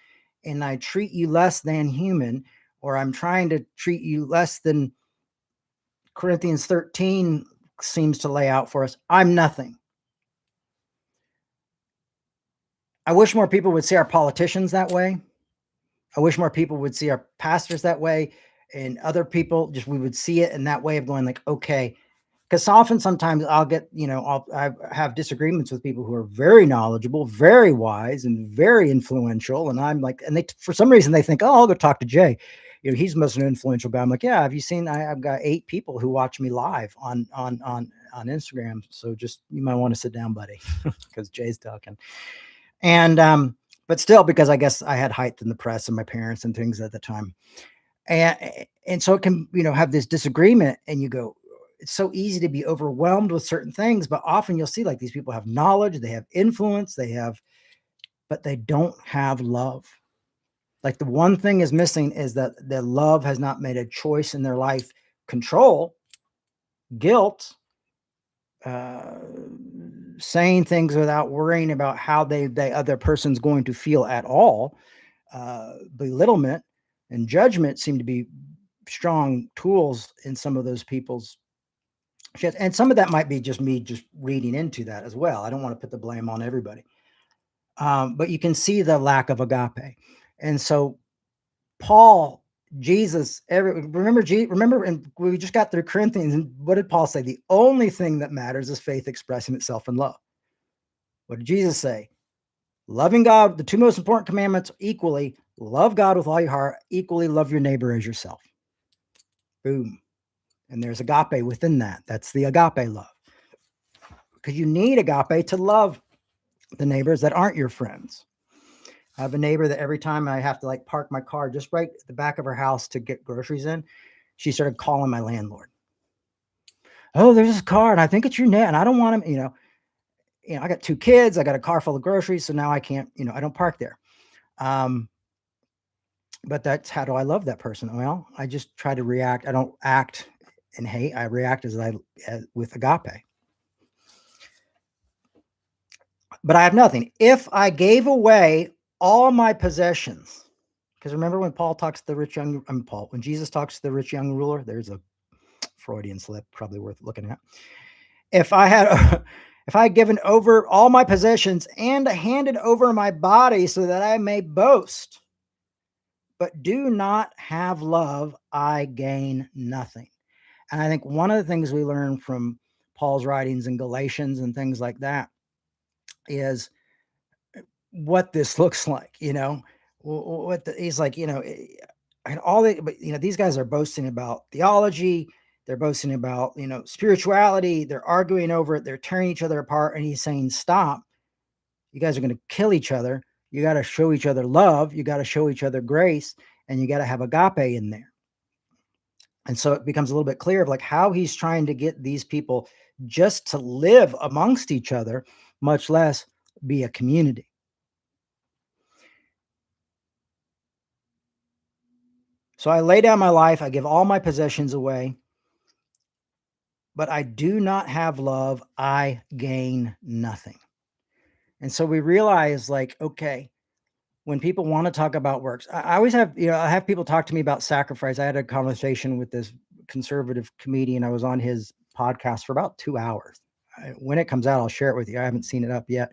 and I treat you less than human, or I'm trying to treat you less than Corinthians 13 seems to lay out for us, I'm nothing. I wish more people would see our politicians that way. I wish more people would see our pastors that way, and other people, just we would see it in that way of going like, okay, because sometimes I'll get, I have disagreements with people who are very knowledgeable, very wise, and very influential. And I'm like, and they, for some reason they think, oh, I'll go talk to Jay. He's the most influential guy. I'm like, yeah, have you seen, I've got 8 people who watch me live on Instagram. So just, you might want to sit down, buddy, because Jay's talking. And, but still, because I guess I had height in the press and my parents and things at the time. And so it can, have this disagreement, and you go, it's so easy to be overwhelmed with certain things, but often you'll see like these people have knowledge, they have influence, but they don't have love. Like the one thing is missing is that their love has not made a choice in their life. Control, guilt, saying things without worrying about how the other person's going to feel at all, belittlement and judgment seem to be strong tools in some of those people's shit. And some of that might be just me just reading into that as well. I don't want to put the blame on everybody. But you can see the lack of agape. And so Paul, Jesus, remember, and we just got through Corinthians, and what did Paul say? The only thing that matters is faith expressing itself in love. What did Jesus say? Loving God, the 2 most important commandments equally, love God with all your heart, equally love your neighbor as yourself. Boom. And there's agape within that. That's the agape love. Because you need agape to love the neighbors that aren't your friends. I have a neighbor that every time I have to like park my car just right at the back of her house to get groceries in, she started calling my landlord. Oh, there's this car, and I think it's your net, and I don't want him, I got 2 kids, I got a car full of groceries, so now I can't, I don't park there. Um, but that's how do I love that person? Well, I just try to react. I don't act in hate. I react with agape. But I have nothing. If I gave away all my possessions, because remember when Paul talks to the rich young, when Jesus talks to the rich young ruler, there's a Freudian slip, probably worth looking at. If I had, if I had given over all my possessions and handed over my body so that I may boast, but do not have love, I gain nothing. And I think one of the things we learn from Paul's writings in Galatians and things like that is what this looks like, he's like, and but these guys are boasting about theology. They're boasting about, spirituality. They're arguing over it. They're tearing each other apart. And he's saying, stop. You guys are going to kill each other. You got to show each other love. You got to show each other grace, and you got to have agape in there. And so it becomes a little bit clear of like how he's trying to get these people just to live amongst each other, much less be a community. So I lay down my life, I give all my possessions away, but I do not have love, I gain nothing. And so we realize like, okay, when people want to talk about works, I always have, I have people talk to me about sacrifice. I had a conversation with this conservative comedian. I was on his podcast for about 2 hours. When it comes out, I'll share it with you. I haven't seen it up yet.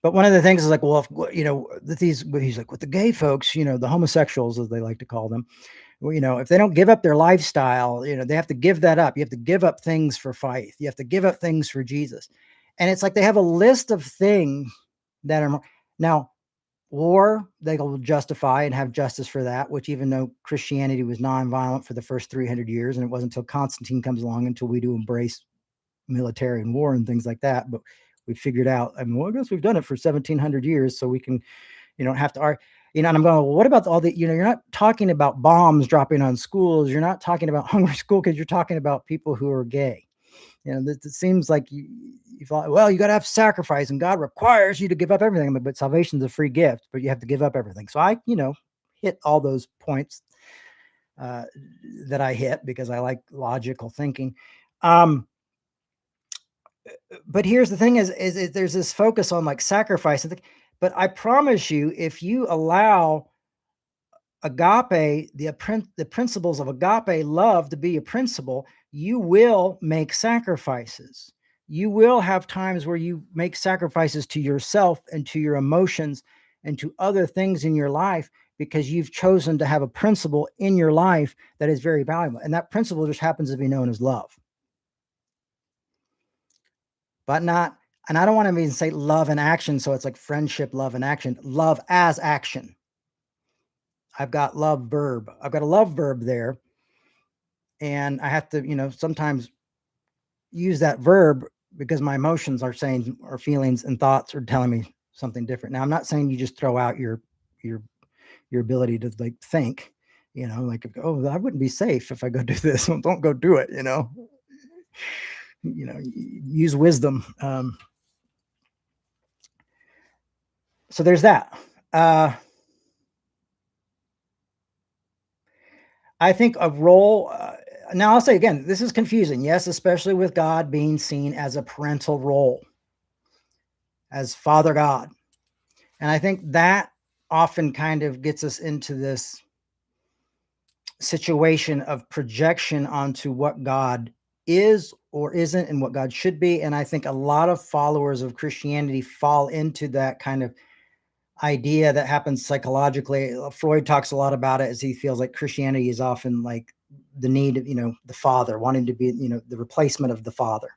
But one of the things is like, well, he's like with the gay folks, the homosexuals, as they like to call them, if they don't give up their lifestyle, they have to give that up. You have to give up things for faith. You have to give up things for Jesus. And it's like they have a list of things that are now war, they will justify and have justice for that, which even though Christianity was nonviolent for the first 300 years, and it wasn't until Constantine comes along until we do embrace military and war and things like that. But we figured out, I guess we've done it for 1700 years, so we can, have to argue, and I'm going, well, what about all the, you're not talking about bombs dropping on schools. You're not talking about hungry school kids. You're talking about people who are gay. It seems like you thought, well, you got to have sacrifice and God requires you to give up everything, but salvation's a free gift, but you have to give up everything. So I, hit all those points that I hit because I like logical thinking. But here's the thing is there's this focus on like sacrifice. But I promise you, if you allow agape, the principles of agape love to be a principle, you will make sacrifices. You will have times where you make sacrifices to yourself and to your emotions and to other things in your life because you've chosen to have a principle in your life that is very valuable. And that principle just happens to be known as love. But not, and I don't want to even say love and action. So it's like friendship, love and action, love as action. I've got love verb. I've got a love verb there. And I have to, sometimes use that verb because my emotions are saying, or feelings and thoughts are telling me something different. Now, I'm not saying you just throw out your ability to like think, like, oh, I wouldn't be safe if I go do this. Don't go do it, use wisdom. So there's that. I think a role, now I'll say again, this is confusing. Yes, especially with God being seen as a parental role, as Father God. And I think that often kind of gets us into this situation of projection onto what God is or isn't and what God should be. And I think a lot of followers of Christianity fall into that kind of idea that happens psychologically. Freud talks a lot about it as he feels like Christianity is often like the need of, the father, wanting to be, the replacement of the father.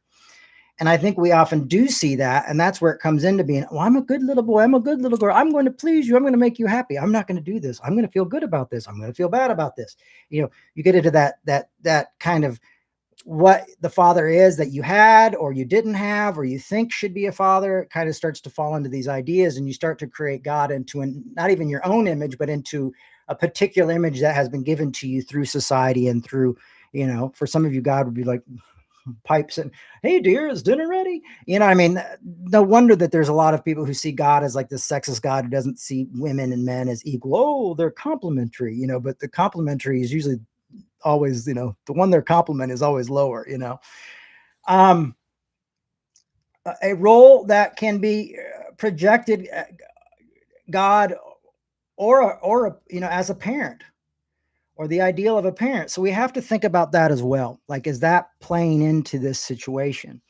And I think we often do see that. And that's where it comes into being, well, I'm a good little boy. I'm a good little girl. I'm going to please you. I'm going to make you happy. I'm not going to do this. I'm going to feel good about this. I'm going to feel bad about this. You get into that kind of what the father is that you had or you didn't have or you think should be a father. It kind of starts to fall into these ideas, and you start to create God into not even your own image, but into a particular image that has been given to you through society and through, for some of you, God would be like, pipes in. Hey, dear, is dinner ready? You know, I mean, no wonder that there's a lot of people who see God as like this sexist God who doesn't see women and men as equal. Oh, they're complementary, you know, but the complementary is usually always, you know, the one they're complement is always lower, you know. Um, a role that can be projected God you know, as a parent or the ideal of a parent. So we have to think about that as well. Like, is that playing into this situation?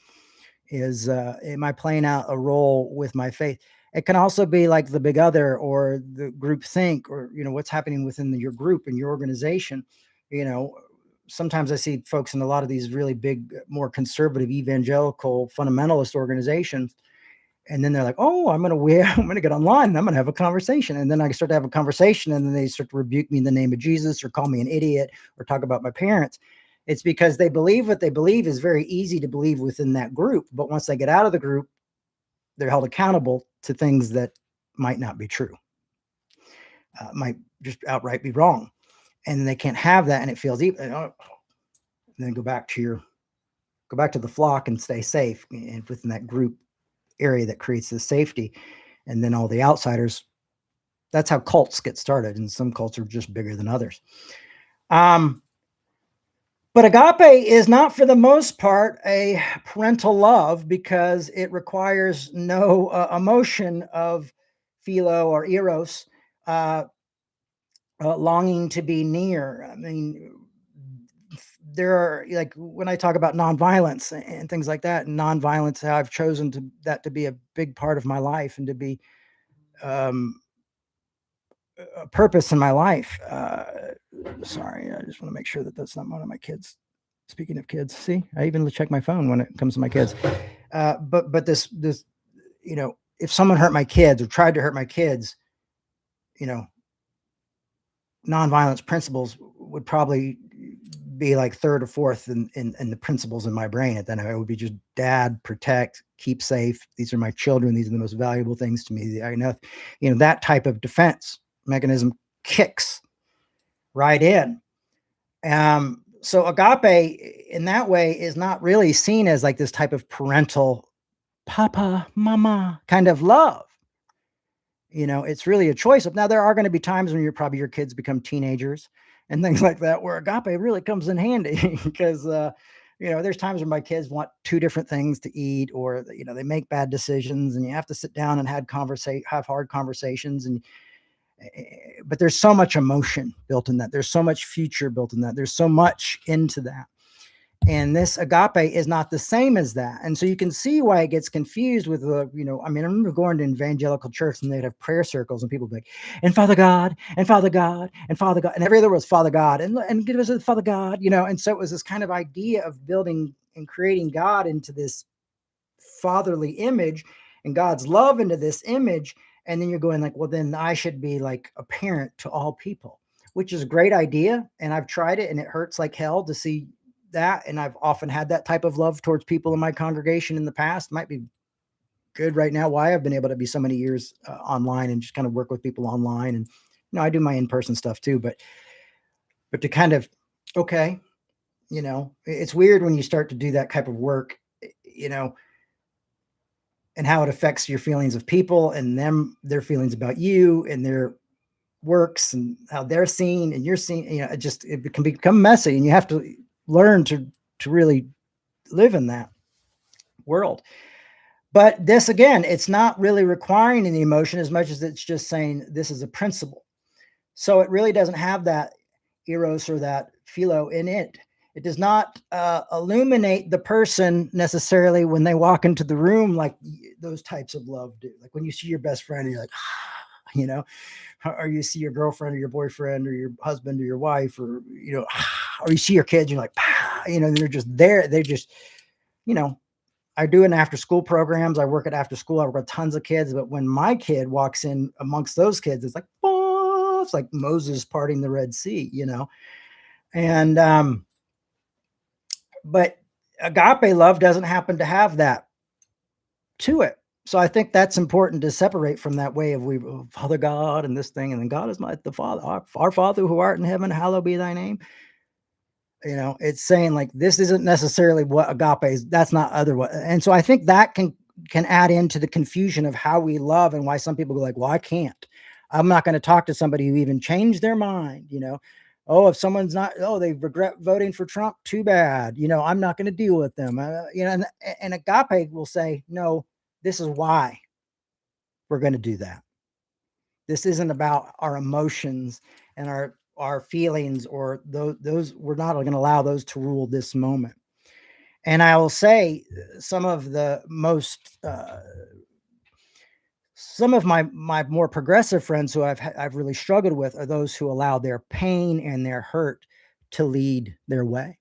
Am I playing out a role with my faith? It can also be like the big other or the group think, or, you know, what's happening within your group and your organization. You know, sometimes I see folks in a lot of these really big, more conservative, evangelical, fundamentalist organizations, and then they're like, "Oh, I'm gonna get online and I'm gonna have a conversation." And then I start to have a conversation, and then they start to rebuke me in the name of Jesus, or call me an idiot, or talk about my parents. It's because they believe what they believe is very easy to believe within that group, but once they get out of the group, they're held accountable to things that might not be true, might just outright be wrong, and they can't have that, and it feels even. Then go back to the flock and stay safe, and within that group area that creates the safety, and then all the outsiders. That's how cults get started, and some cults are just bigger than others. But agape is not, for the most part, a parental love, because it requires no emotion of philo or eros, uh, longing to be near. I mean, there are, like, when I talk about nonviolence and things like that, and nonviolence, how I've chosen that to be a big part of my life, and to be um, a purpose in my life. Sorry, I just want to make sure that that's not one of my kids. Speaking of kids, see, I even check my phone when it comes to my kids. But this, you know, if someone hurt my kids or tried to hurt my kids, you know, nonviolence principles would probably be like third or fourth in the principles in my brain. And then it would be just dad, protect, keep safe. These are my children. These are the most valuable things to me. I know, you know, that type of defense mechanism kicks right in. So agape in that way is not really seen as like this type of parental papa, mama kind of love. You know, it's really a choice of. Now, there are going to be times when your kids become teenagers and things like that, where agape really comes in handy because, you know, there's times when my kids want two different things to eat, or, you know, they make bad decisions, and you have to sit down and have hard conversations. But there's so much emotion built in that. There's so much future built in that. There's so much into that. And this agape is not the same as that. And so you can see why it gets confused with the, you know, I mean, I remember going to evangelical church, and they'd have prayer circles, and people would be like, and Father God, and Father God, and Father God. And every other was Father God, and give us a Father God, you know. And so it was this kind of idea of building and creating God into this fatherly image, and God's love into this image. And then you're going like, well, then I should be like a parent to all people, which is a great idea. And I've tried it, and it hurts like hell to see that. And I've often had that type of love towards people in my congregation in the past. Might be good right now why I've been able to be so many years online and just kind of work with people online. And, you know, I do my in-person stuff too, but to kind of, okay, you know, it's weird when you start to do that type of work, you know, and how it affects your feelings of people, and their feelings about you, and their works, and how they're seen and you're seen. You know, it can become messy, and you have to learn to really live in that world. But this, again, it's not really requiring any emotion as much as it's just saying this is a principle. So it really doesn't have that eros or that philo in it. It does not illuminate the person necessarily when they walk into the room like those types of love do. Like when you see your best friend, and you're like, you know, or you see your girlfriend or your boyfriend or your husband or your wife, or, you know, or you see your kids, you're like, you know, they're just there. They just, you know, I do an after school programs. I work at after school. I work with tons of kids. But when my kid walks in amongst those kids, it's like, oh, it's like Moses parting the Red Sea, you know? And, but agape love doesn't happen to have that to it. So I think that's important to separate from that way of Father God and this thing. And then God is the Father, our Father who art in heaven, hallowed be thy name. It's saying like this isn't necessarily what agape is. That's not otherwise. And so I think that can add into the confusion of how we love and why some people go like, well, I can't. I'm not going to talk to somebody who even changed their mind. Oh, if someone's not, oh, they regret voting for Trump, too bad. I'm not going to deal with them. And agape will say, no, this is why we're going to do that. This isn't about our emotions and our feelings, or those we're not going to allow those to rule this moment. And I will say some of the most some of my more progressive friends who I've really struggled with are those who allow their pain and their hurt to lead their way.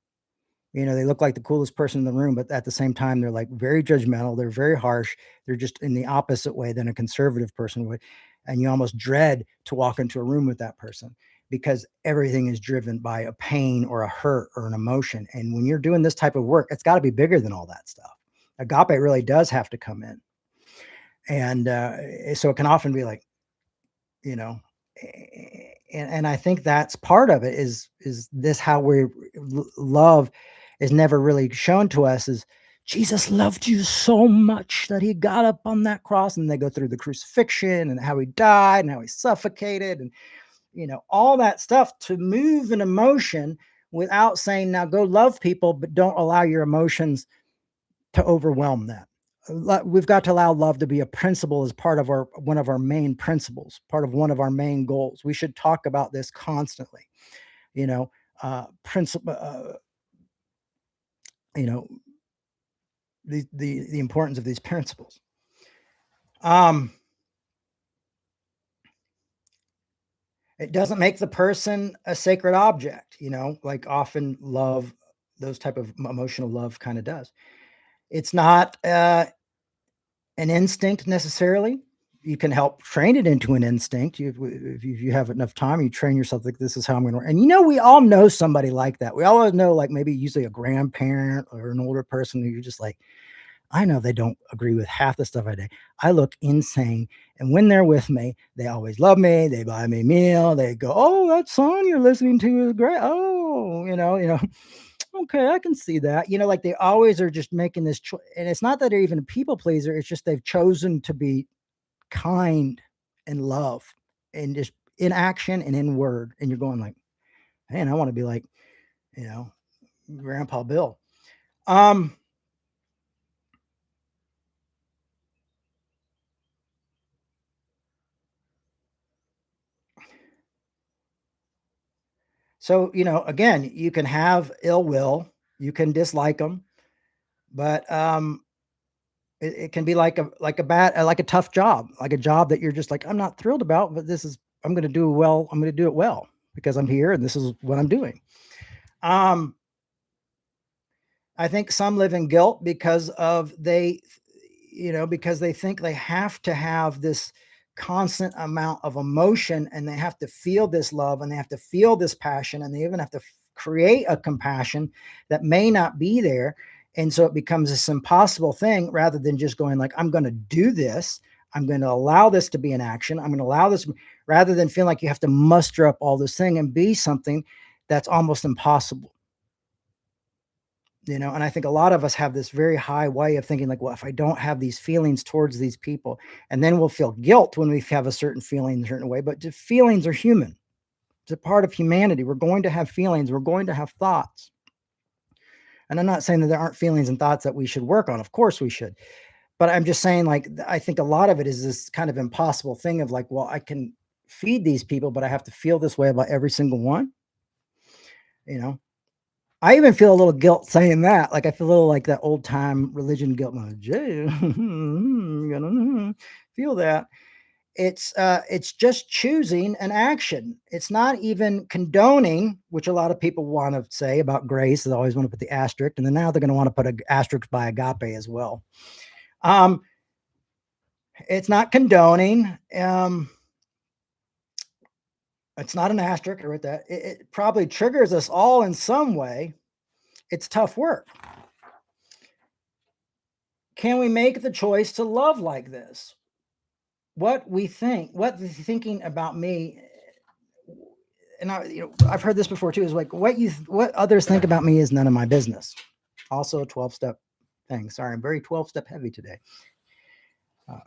They look like the coolest person in the room, but at the same time, they're like very judgmental. They're very harsh. They're just in the opposite way than a conservative person would. And you almost dread to walk into a room with that person because everything is driven by a pain or a hurt or an emotion. And when you're doing this type of work, it's got to be bigger than all that stuff. Agape really does have to come in. And so it can often be like, you know, and I think that's part of it is this how we love is never really shown to us is Jesus loved you so much that he got up on that cross, and they go through the crucifixion and how he died and how he suffocated and all that stuff to move an emotion without saying now go love people, but don't allow your emotions to overwhelm that. We've got to allow love to be a principle as part of one of our main principles, part of one of our main goals. We should talk about this constantly. Principle. The importance of these principles. It doesn't make the person a sacred object, like often love, those type of emotional love kind of does. It's not an instinct necessarily. You can help train it into an instinct. If you have enough time, you train yourself like this is how I'm going to work. And we all know somebody like that. We all know like maybe usually a grandparent or an older person who you're just like, I know they don't agree with half the stuff I do. I look insane. And when they're with me, they always love me. They buy me a meal. They go, oh, that song you're listening to is great. Oh, okay, I can see that. Like they always are just making this choice. And it's not that they're even a people pleaser. It's just they've chosen to be kind and love and just in action and in word. And you're going like, man, I want to be like, Grandpa Bill. So, again, you can have ill will, you can dislike them, but it can be like a tough job, like a job that you're just like, I'm not thrilled about, but I'm going to do well. I'm going to do it well because I'm here and this is what I'm doing. I think some live in guilt because because they think they have to have this constant amount of emotion and they have to feel this love and they have to feel this passion and they even have to create a compassion that may not be there. And so it becomes this impossible thing rather than just going like, I'm going to do this. I'm going to allow this to be an action. I'm going to allow this rather than feeling like you have to muster up all this thing and be something that's almost impossible. And I think a lot of us have this very high way of thinking like, well, if I don't have these feelings towards these people, and then we'll feel guilt when we have a certain feeling in a certain way, but the feelings are human. It's a part of humanity. We're going to have feelings. We're going to have thoughts. And I'm not saying that there aren't feelings and thoughts that we should work on. Of course we should. But I'm just saying like, I think a lot of it is this kind of impossible thing of like, well, I can feed these people, but I have to feel this way about every single one. I even feel a little guilt saying that. Like I feel a little like that old time religion guilt. Feel that. It's just choosing an action. It's not even condoning, which a lot of people want to say about grace. They always want to put the asterisk, and then now they're going to want to put an asterisk by agape as well. It's not condoning. It's not an asterisk or with that. It probably triggers us all in some way. It's tough work. Can we make the choice to love like this? What the thinking about me and I've heard this before too, is like what others think about me is none of my business. Also a 12-step thing. Sorry, I'm very 12-step heavy today.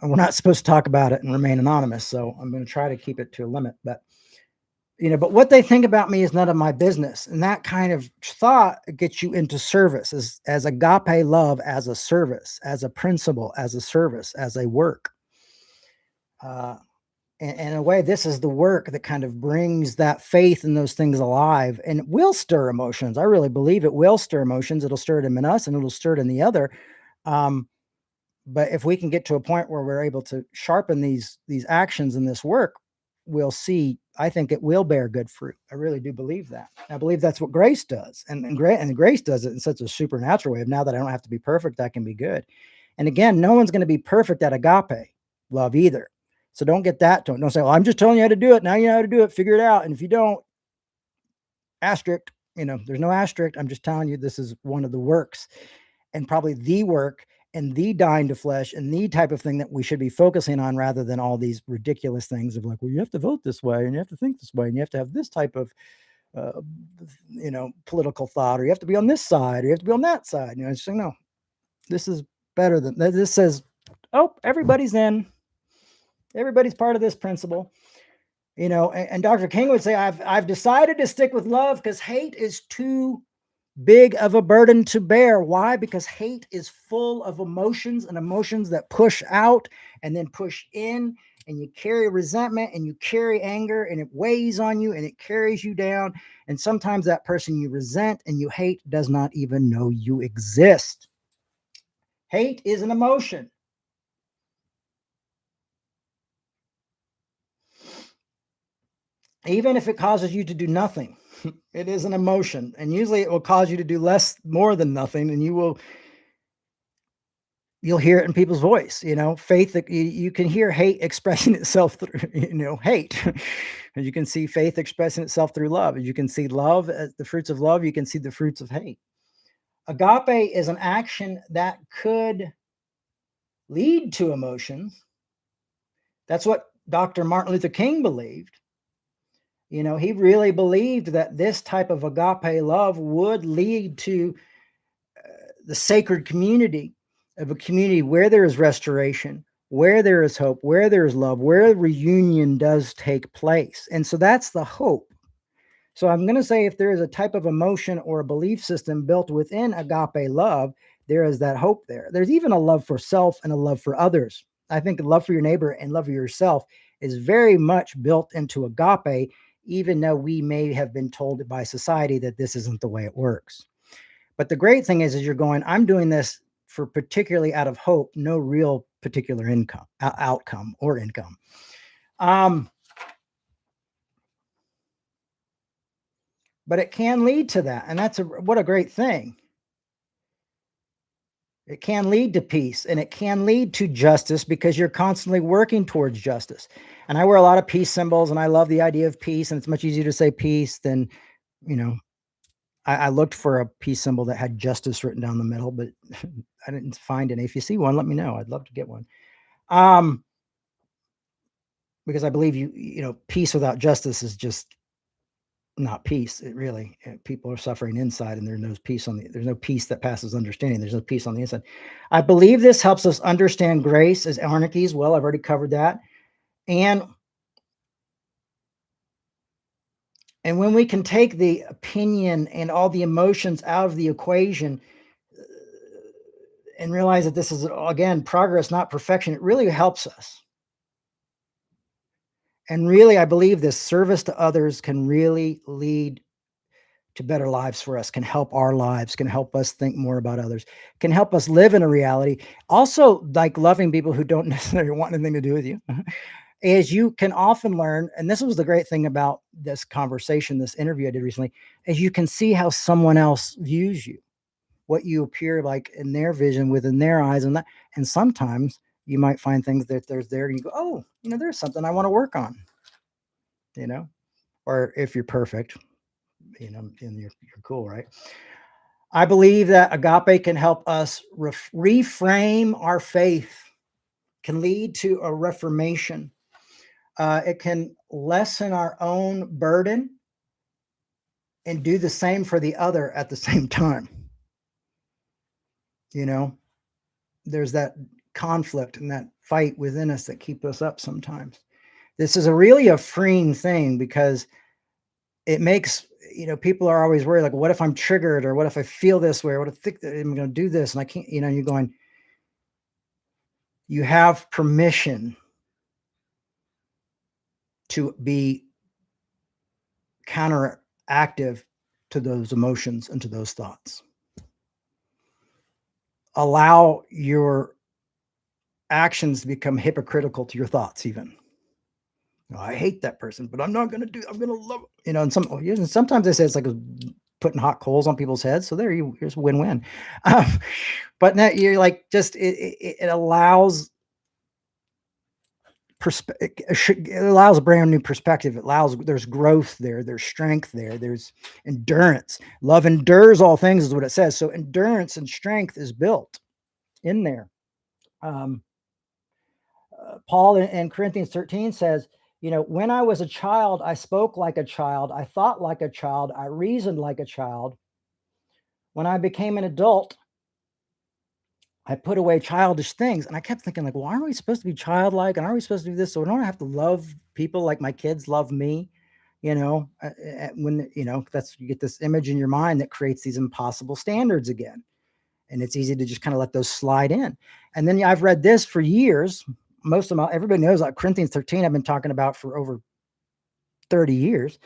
And we're not supposed to talk about it and remain anonymous, so I'm going to try to keep it to a limit. But but what they think about me is none of my business. And that kind of thought gets you into service as agape love, as a service, as a principle, as a service, as a work. And in a way, this is the work that kind of brings that faith in those things alive, and it will stir emotions. I really believe it will stir emotions. It'll stir them in us and it'll stir it in the other. But if we can get to a point where we're able to sharpen these actions in this work, we'll see. I think it will bear good fruit. I really do believe that. I believe that's what grace does, and grace does it in such a supernatural way. Of now that I don't have to be perfect, I can be good. And again, no one's going to be perfect at agape love either. So don't get that. Don't say, "Well, I'm just telling you how to do it. Now you know how to do it. Figure it out." And if you don't, asterisk. There's no asterisk. I'm just telling you this is one of the works, and probably the work and the dying to flesh and the type of thing that we should be focusing on, rather than all these ridiculous things of like, well, you have to vote this way and you have to think this way and you have to have this type of, uh, political thought, or you have to be on this side or you have to be on that side. It's just like, no, this is better than this. Says, oh, everybody's in, everybody's part of this principle. And Dr. King would say, I've decided to stick with love because hate is too big of a burden to bear. Why? Because hate is full of emotions, and emotions that push out and then push in, and you carry resentment and you carry anger, and it weighs on you and it carries you down. And sometimes that person you resent and you hate does not even know you exist. Hate is an emotion. Even if it causes you to do nothing, it is an emotion. And usually it will cause you to do more than nothing. And you'll hear it in people's voice. Faith, that you can hear hate expressing itself through, hate. And you can see faith expressing itself through love. You can see love as the fruits of love. You can see the fruits of hate. Agape is an action that could lead to emotions. That's what Dr. Martin Luther King believed. He really believed that this type of agape love would lead to the sacred community of a community where there is restoration, where there is hope, where there is love, where reunion does take place. And so that's the hope. So I'm going to say, if there is a type of emotion or a belief system built within agape love, there is that hope there. There's even a love for self and a love for others. I think love for your neighbor and love for yourself is very much built into agape, even though we may have been told by society that this isn't the way it works. But the great thing is you're going, I'm doing this for particularly out of hope, no real particular outcome or income. But it can lead to that. And what a great thing. It can lead to peace, and it can lead to justice, because you're constantly working towards justice. And I wear a lot of peace symbols, and I love the idea of peace. And it's much easier to say peace than, I looked for a peace symbol that had justice written down the middle, but I didn't find any. If you see one, let me know. I'd love to get one. Because I believe peace without justice is just not peace. People are suffering inside, and there's no peace that passes understanding. There's no peace on the inside. I believe this helps us understand grace as anarchy as well. I've already covered that. And when we can take the opinion and all the emotions out of the equation and realize that this is, again, progress, not perfection, it really helps us. And really, I believe this service to others can really lead to better lives for us, can help our lives, can help us think more about others, can help us live in a reality. Also, like loving people who don't necessarily want anything to do with you. Is you can often learn, and this was the great thing about this conversation, this interview I did recently, is you can see how someone else views you, what you appear like in their vision, within their eyes, and sometimes you might find things that there's there, and you go, oh, there's something I want to work on, or if you're perfect, and you're cool, right? I believe that agape can help us reframe our faith, can lead to a reformation. It can lessen our own burden and do the same for the other at the same time. You know, there's that conflict and that fight within us that keep us up sometimes. This is really a freeing thing because it makes, people are always worried, like, what if I'm triggered, or what if I feel this way, or what if I think that I'm going to do this and I can't, you're going, you have permission to be counteractive to those emotions and to those thoughts. Allow your actions to become hypocritical to your thoughts, even. I hate that person, but I'm not going to do, I'm going to love, and sometimes they say it's like putting hot coals on people's heads. So here's a win-win. But now you're like, just, it allows it allows a brand new perspective. It allows, there's growth there, there's strength there, there's endurance. Love endures all things is what it says. So endurance and strength is built in there. Paul in Corinthians 13 says, when I was a child, I spoke like a child, I thought like a child, I reasoned like a child. When I became an adult, I put away childish things. And I kept thinking, like, well, aren't we supposed to be childlike? And aren't we supposed to do this? So don't I have to love people like my kids love me? When, that's, you get this image in your mind that creates these impossible standards again. And it's easy to just kind of let those slide in. And then I've read this for years. Everybody knows, like, Corinthians 13, I've been talking about for over 30 years.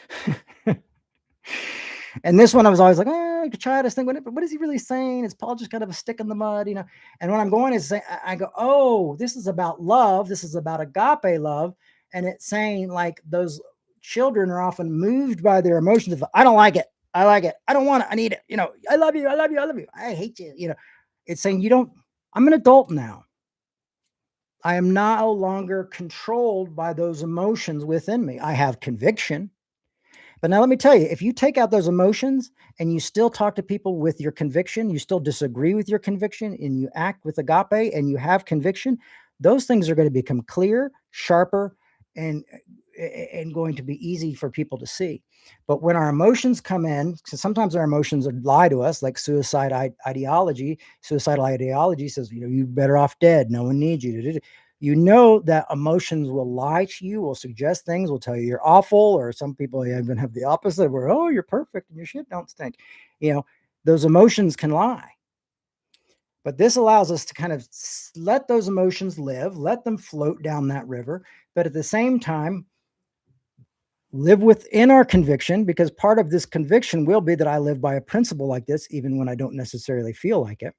And this one, I was always like, I could try this thing. What is he really saying? Is Paul just kind of a stick in the mud, And when I'm going is saying, I go, oh, this is about love. This is about agape love. And it's saying, like, those children are often moved by their emotions. I don't like it. I like it. I don't want it. I need it. I love you. I love you. I love you. I hate you. It's saying I'm an adult now. I am no longer controlled by those emotions within me. I have conviction. But now let me tell you, if you take out those emotions and you still talk to people with your conviction, you still disagree with your conviction, and you act with agape and you have conviction, those things are going to become clear, sharper, and going to be easy for people to see. But when our emotions come in, because sometimes our emotions lie to us, like suicidal ideology says, you're better off dead. No one needs you. That emotions will lie to you, will suggest things, will tell you you're awful, or some people even have the opposite, where, oh, you're perfect and your shit don't stink. Those emotions can lie. But this allows us to kind of let those emotions live, let them float down that river, but at the same time, live within our conviction, because part of this conviction will be that I live by a principle like this, even when I don't necessarily feel like it.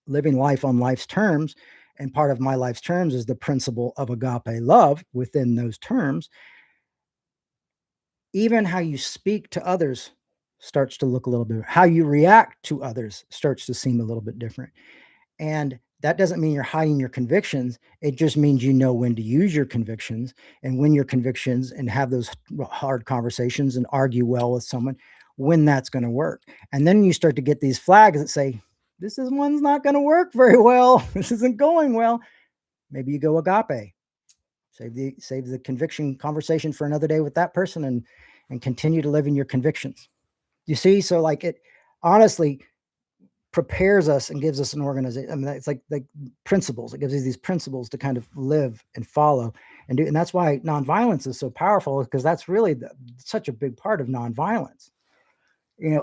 Living life on life's terms. And part of my life's terms is the principle of agape love within those terms. Even how you speak to others starts to look a little bit, how you react to others starts to seem a little bit different. And that doesn't mean you're hiding your convictions. It just means you know when to use your convictions, and when your convictions, and have those hard conversations and argue well with someone, when that's going to work. And then you start to get these flags that say, one's not going to work very well. This isn't going well. Maybe you go agape. Save the conviction conversation for another day with that person, and continue to live in your convictions. You see? So, like, it honestly prepares us and gives us an organization. I mean, it's like principles. It gives us these principles to kind of live and follow and do. And that's why nonviolence is so powerful, because that's really such a big part of nonviolence.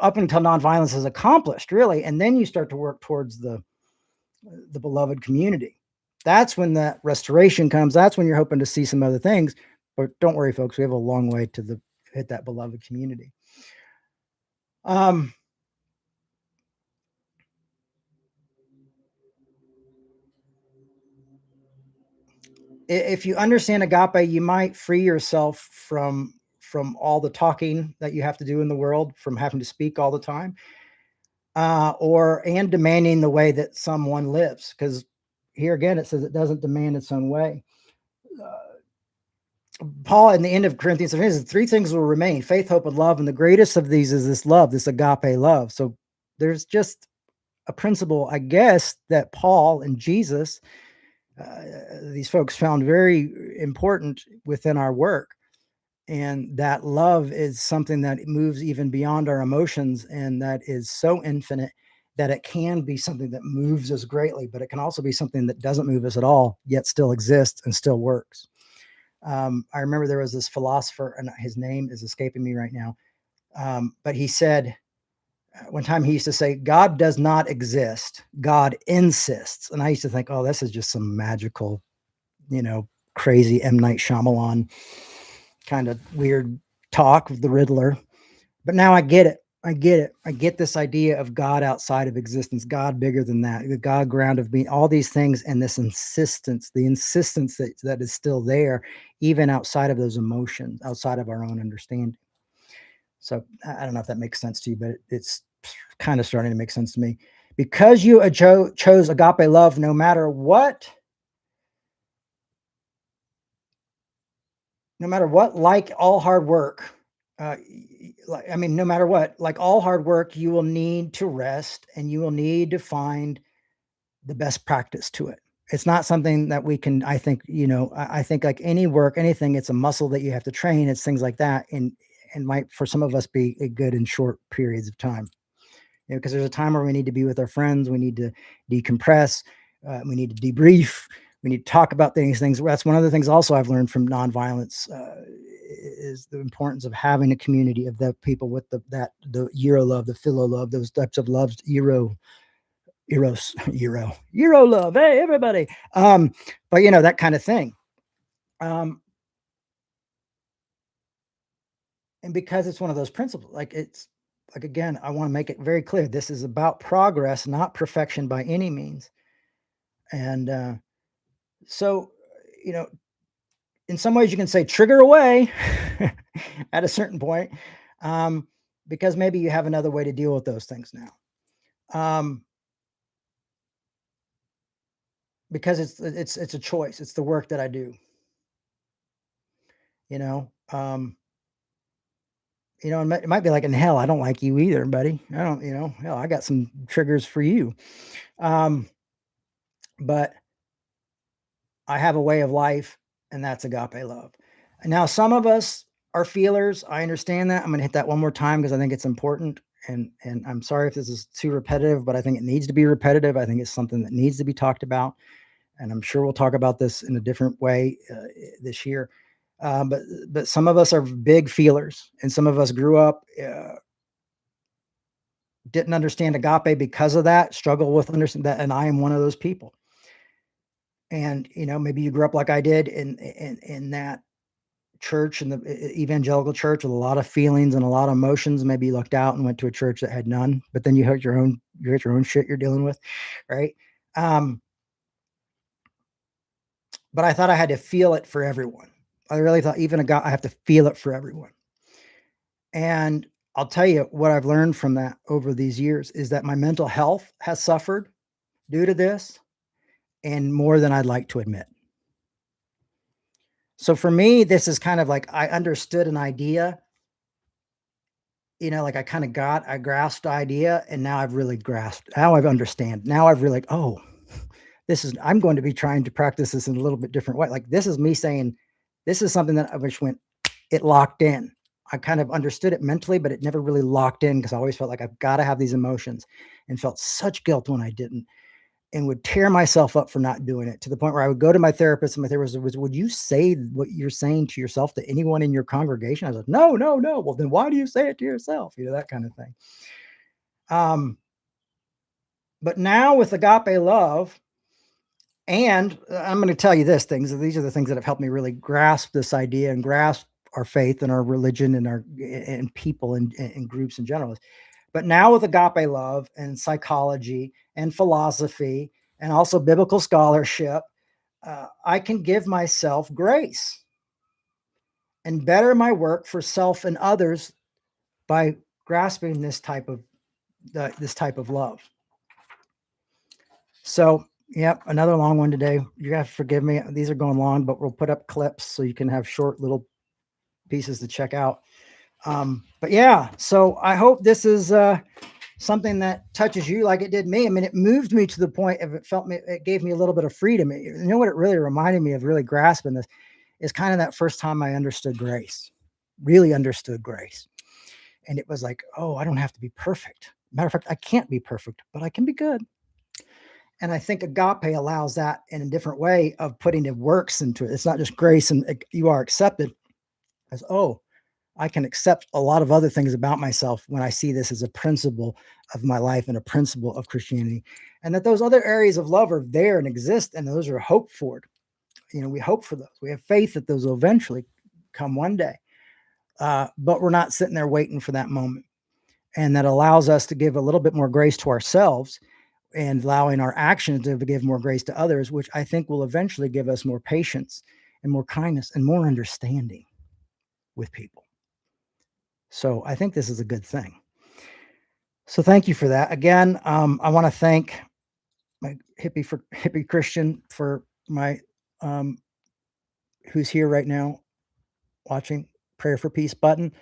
Up until nonviolence is accomplished, really, and then you start to work towards the beloved community. That's when that restoration comes. That's when you're hoping to see some other things. But don't worry, folks, we have a long way to hit that beloved community. If you understand agape, you might free yourself from all the talking that you have to do in the world, from having to speak all the time, and demanding the way that someone lives. Because here again, it says it doesn't demand its own way. Paul, in the end of Corinthians, says 3 things will remain: faith, hope, and love. And the greatest of these is this love, this agape love. So there's just a principle, I guess, that Paul and Jesus, these folks, found very important within our work. And that love is something that moves even beyond our emotions, and that is so infinite that it can be something that moves us greatly, but it can also be something that doesn't move us at all, yet still exists and still works. I remember there was this philosopher, and his name is escaping me right now, but he said one time he used to say, God does not exist, God insists. And I used to think, oh, this is just some magical, you know, crazy M. Night Shyamalan kind of weird talk of the Riddler. But now I get it. I get it. I get this idea of God outside of existence, God bigger than that, the God ground of being, all these things, and this insistence, the insistence that is still there, even outside of those emotions, outside of our own understanding. So I don't know if that makes sense to you, but it's kind of starting to make sense to me. Because you chose agape love, no matter what, like all hard work, I mean, no matter what, like all hard work, you will need to rest and you will need to find the best practice to it. It's not something that we can, I think, I think like any work, anything, it's a muscle that you have to train. It's things like that. And might, for some of us, be a good in short periods of time. Because there's a time where we need to be with our friends, we need to decompress, we need to debrief, we need to talk about things. That's one of the things also I've learned from nonviolence, is the importance of having a community of the people with the Euro love, the philo love, those types of loves, Euro love. Hey, everybody. But that kind of thing. Um, and because it's one of those principles, like, again, I want to make it very clear. This is about progress, not perfection by any means. And so, you know, in some ways you can say trigger away at a certain point, um, because maybe you have another way to deal with those things now. Because it's a choice. It's the work that I do. You know, it might be like in hell. I don't like you either, buddy. I don't. Hell, I got some triggers for you. Um, but I have a way of life, and that's agape love. And now, some of us are feelers. I understand that. I'm going to hit that one more time because I think it's important. And I'm sorry if this is too repetitive, but I think it needs to be repetitive. I think it's something that needs to be talked about, and I'm sure we'll talk about this in a different way this year. But some of us are big feelers, and some of us grew up, didn't understand agape because of that, struggle with understanding that, and I am one of those people. And maybe you grew up like I did in that church, in the evangelical church, with a lot of feelings and a lot of emotions. Maybe you looked out and went to a church that had none, but then you hurt your own shit you're dealing with, right? Um, but I thought I had to feel it for everyone. I really thought I have to feel it for everyone. And I'll tell you what I've learned from that over these years is that my mental health has suffered due to this, and more than I'd like to admit. So for me, this is kind of like I understood an idea, like I grasped the idea, and now I've really grasped. Now I've understand. Now I've really, oh, I'm going to be trying to practice this in a little bit different way. Like, this is me saying, this is something that I wish it locked in. I kind of understood it mentally, but it never really locked in because I always felt like I've got to have these emotions, and felt such guilt when I didn't, and would tear myself up for not doing it, to the point where I would go to my therapist, and my therapist was, would you say what you're saying to yourself to anyone in your congregation? I was like, no, no, no. Well, then why do you say it to yourself? That kind of thing. But now with agape love, and I'm going to tell you these are the things that have helped me really grasp this idea and grasp our faith and our religion and people and groups in general. But now with agape love and psychology and philosophy and also biblical scholarship, I can give myself grace and better my work for self and others by grasping this type of love. So, yep, another long one today. You have to forgive me. These are going long, but we'll put up clips so you can have short little pieces to check out. But yeah, so I hope this is something that touches you like it did me. I mean, it moved me to the point of it gave me a little bit of freedom. You know what it really reminded me of, really grasping this, is kind of that first time I understood grace. really understood grace. And it was like, oh, I don't have to be perfect. Matter of fact, I can't be perfect, but I can be good. And I think agape allows that in a different way of putting the works into it. It's not just grace and you are accepted as, oh, I can accept a lot of other things about myself when I see this as a principle of my life and a principle of Christianity. And that those other areas of love are there and exist, and those are hoped for. We hope for those. We have faith that those will eventually come one day. But we're not sitting there waiting for that moment. And that allows us to give a little bit more grace to ourselves and allowing our actions to give more grace to others, which I think will eventually give us more patience and more kindness and more understanding with people. So I think this is a good thing. So thank you for that. Again, I want to thank my hippie Christian for my who's here right now watching Prayer for Peace button,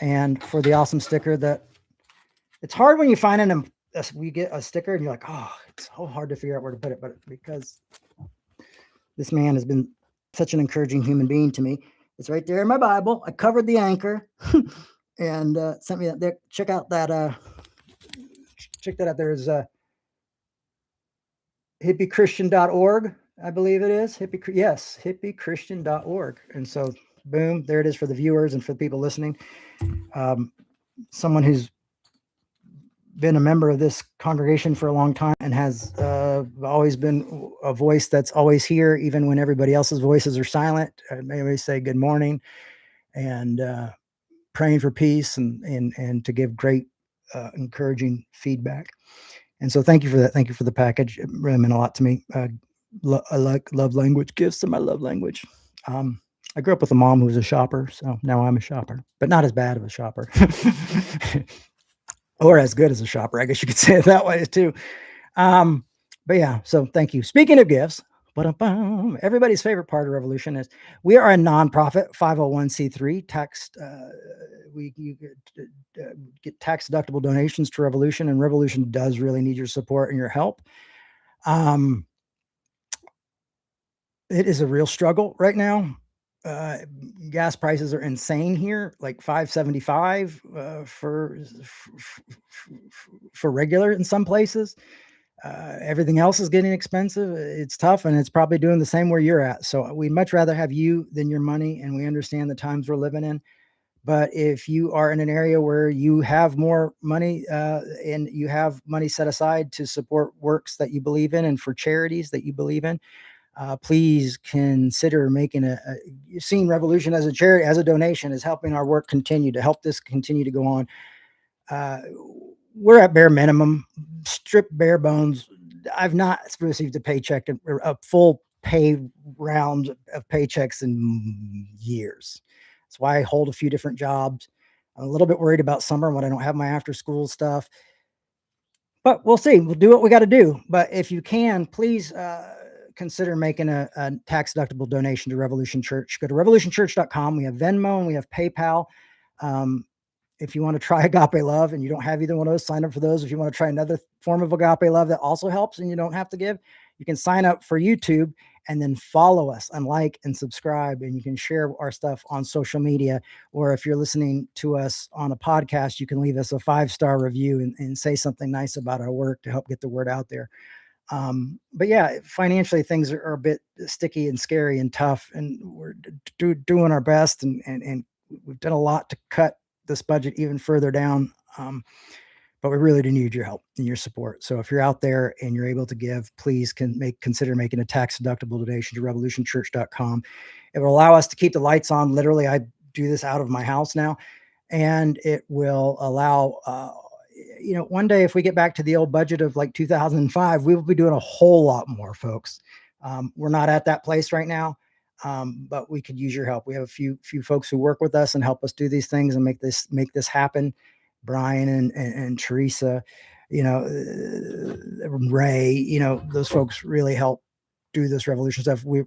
and for the awesome sticker. That it's hard when you find an we get a sticker and you're like, oh, it's so hard to figure out where to put it, but because this man has been such an encouraging human being to me. It's right there in my Bible. I covered the anchor and sent me that there. Check that out. There's hippychristian.org, I believe it is. Hippychristian.org. And so, boom, there it is for the viewers and for the people listening. Someone who's been a member of this congregation for a long time and has always been a voice that's always here, even when everybody else's voices are silent. I may always say good morning and praying for peace and to give great encouraging feedback. And so thank you for that. Thank you for the package. It really meant a lot to me. I like love language gifts and my love language. I grew up with a mom who was a shopper, so now I'm a shopper, but not as bad of a shopper. Or as good as a shopper, I guess you could say it that way too. But yeah, so thank you. Speaking of gifts, everybody's favorite part of Revolution is we are a nonprofit 501c3 tax. You get tax deductible donations to Revolution, and Revolution does really need your support and your help. It is a real struggle right now. Gas prices are insane here, like $5.75 for regular in some places. Everything else is getting expensive. It's tough, and it's probably doing the same where you're at. So we'd much rather have you than your money, and we understand the times we're living in. But if you are in an area where you have more money and you have money set aside to support works that you believe in and for charities that you believe in, please consider making seeing Revolution as a charity, as a donation, is helping our work continue, to help this continue to go on. We're at bare minimum, stripped bare bones. I've not received a paycheck, a full pay round of paychecks in years. That's why I hold a few different jobs. I'm a little bit worried about summer when I don't have my after school stuff, but we'll see. We'll do what we got to do. But if you can, please consider making a tax deductible donation to Revolution Church. Go to revolutionchurch.com. We have Venmo and we have PayPal. If you want to try Agape Love and you don't have either one of those, sign up for those. If you want to try another form of Agape Love that also helps and you don't have to give, you can sign up for YouTube and then follow us and like and subscribe, and you can share our stuff on social media. Or if you're listening to us on a podcast, you can leave us a 5-star review and say something nice about our work to help get the word out there. But yeah, financially things are a bit sticky and scary and tough, and we're doing our best, and we've done a lot to cut this budget even further down. But we really do need your help and your support. So if you're out there and you're able to give, please consider making a tax deductible donation to revolutionchurch.com. It will allow us to keep the lights on. Literally, I do this out of my house now, and it will allow, one day if we get back to the old budget of like 2005, we will be doing a whole lot more, folks. We're not at that place right now. But we could use your help. We have a few folks who work with us and help us do these things and make this happen. Brian and Teresa, Ray, those folks really help do this Revolution stuff. We're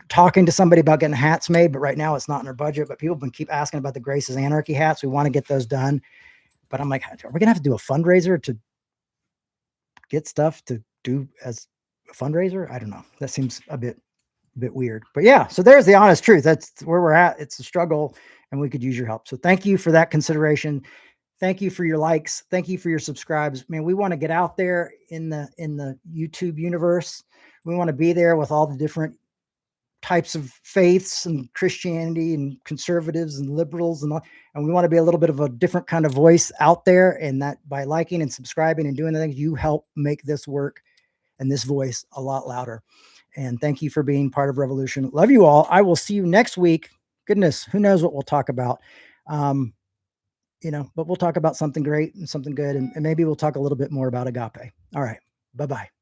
talking to somebody about getting hats made, but right now it's not in our budget. But people keep asking about the Grace's Anarchy hats. We want to get those done. But I'm like, are we gonna have to do a fundraiser to get stuff to do as a fundraiser? I don't know. That seems a bit a bit weird. But yeah, so there's the honest truth. That's where we're at. It's a struggle, and we could use your help. So thank you for that consideration. Thank you for your likes. Thank you for your subscribes. Man, we want to get out there in the YouTube universe. We want to be there with all the different types of faiths and Christianity and conservatives and liberals and all, and we want to be a little bit of a different kind of voice out there. And that by liking and subscribing and doing the things, you help make this work and this voice a lot louder. And thank you for being part of Revolution. Love you all. I will see you next week. Goodness, who knows what we'll talk about. But we'll talk about something great and something good. And maybe we'll talk a little bit more about Agape. All right. Bye-bye.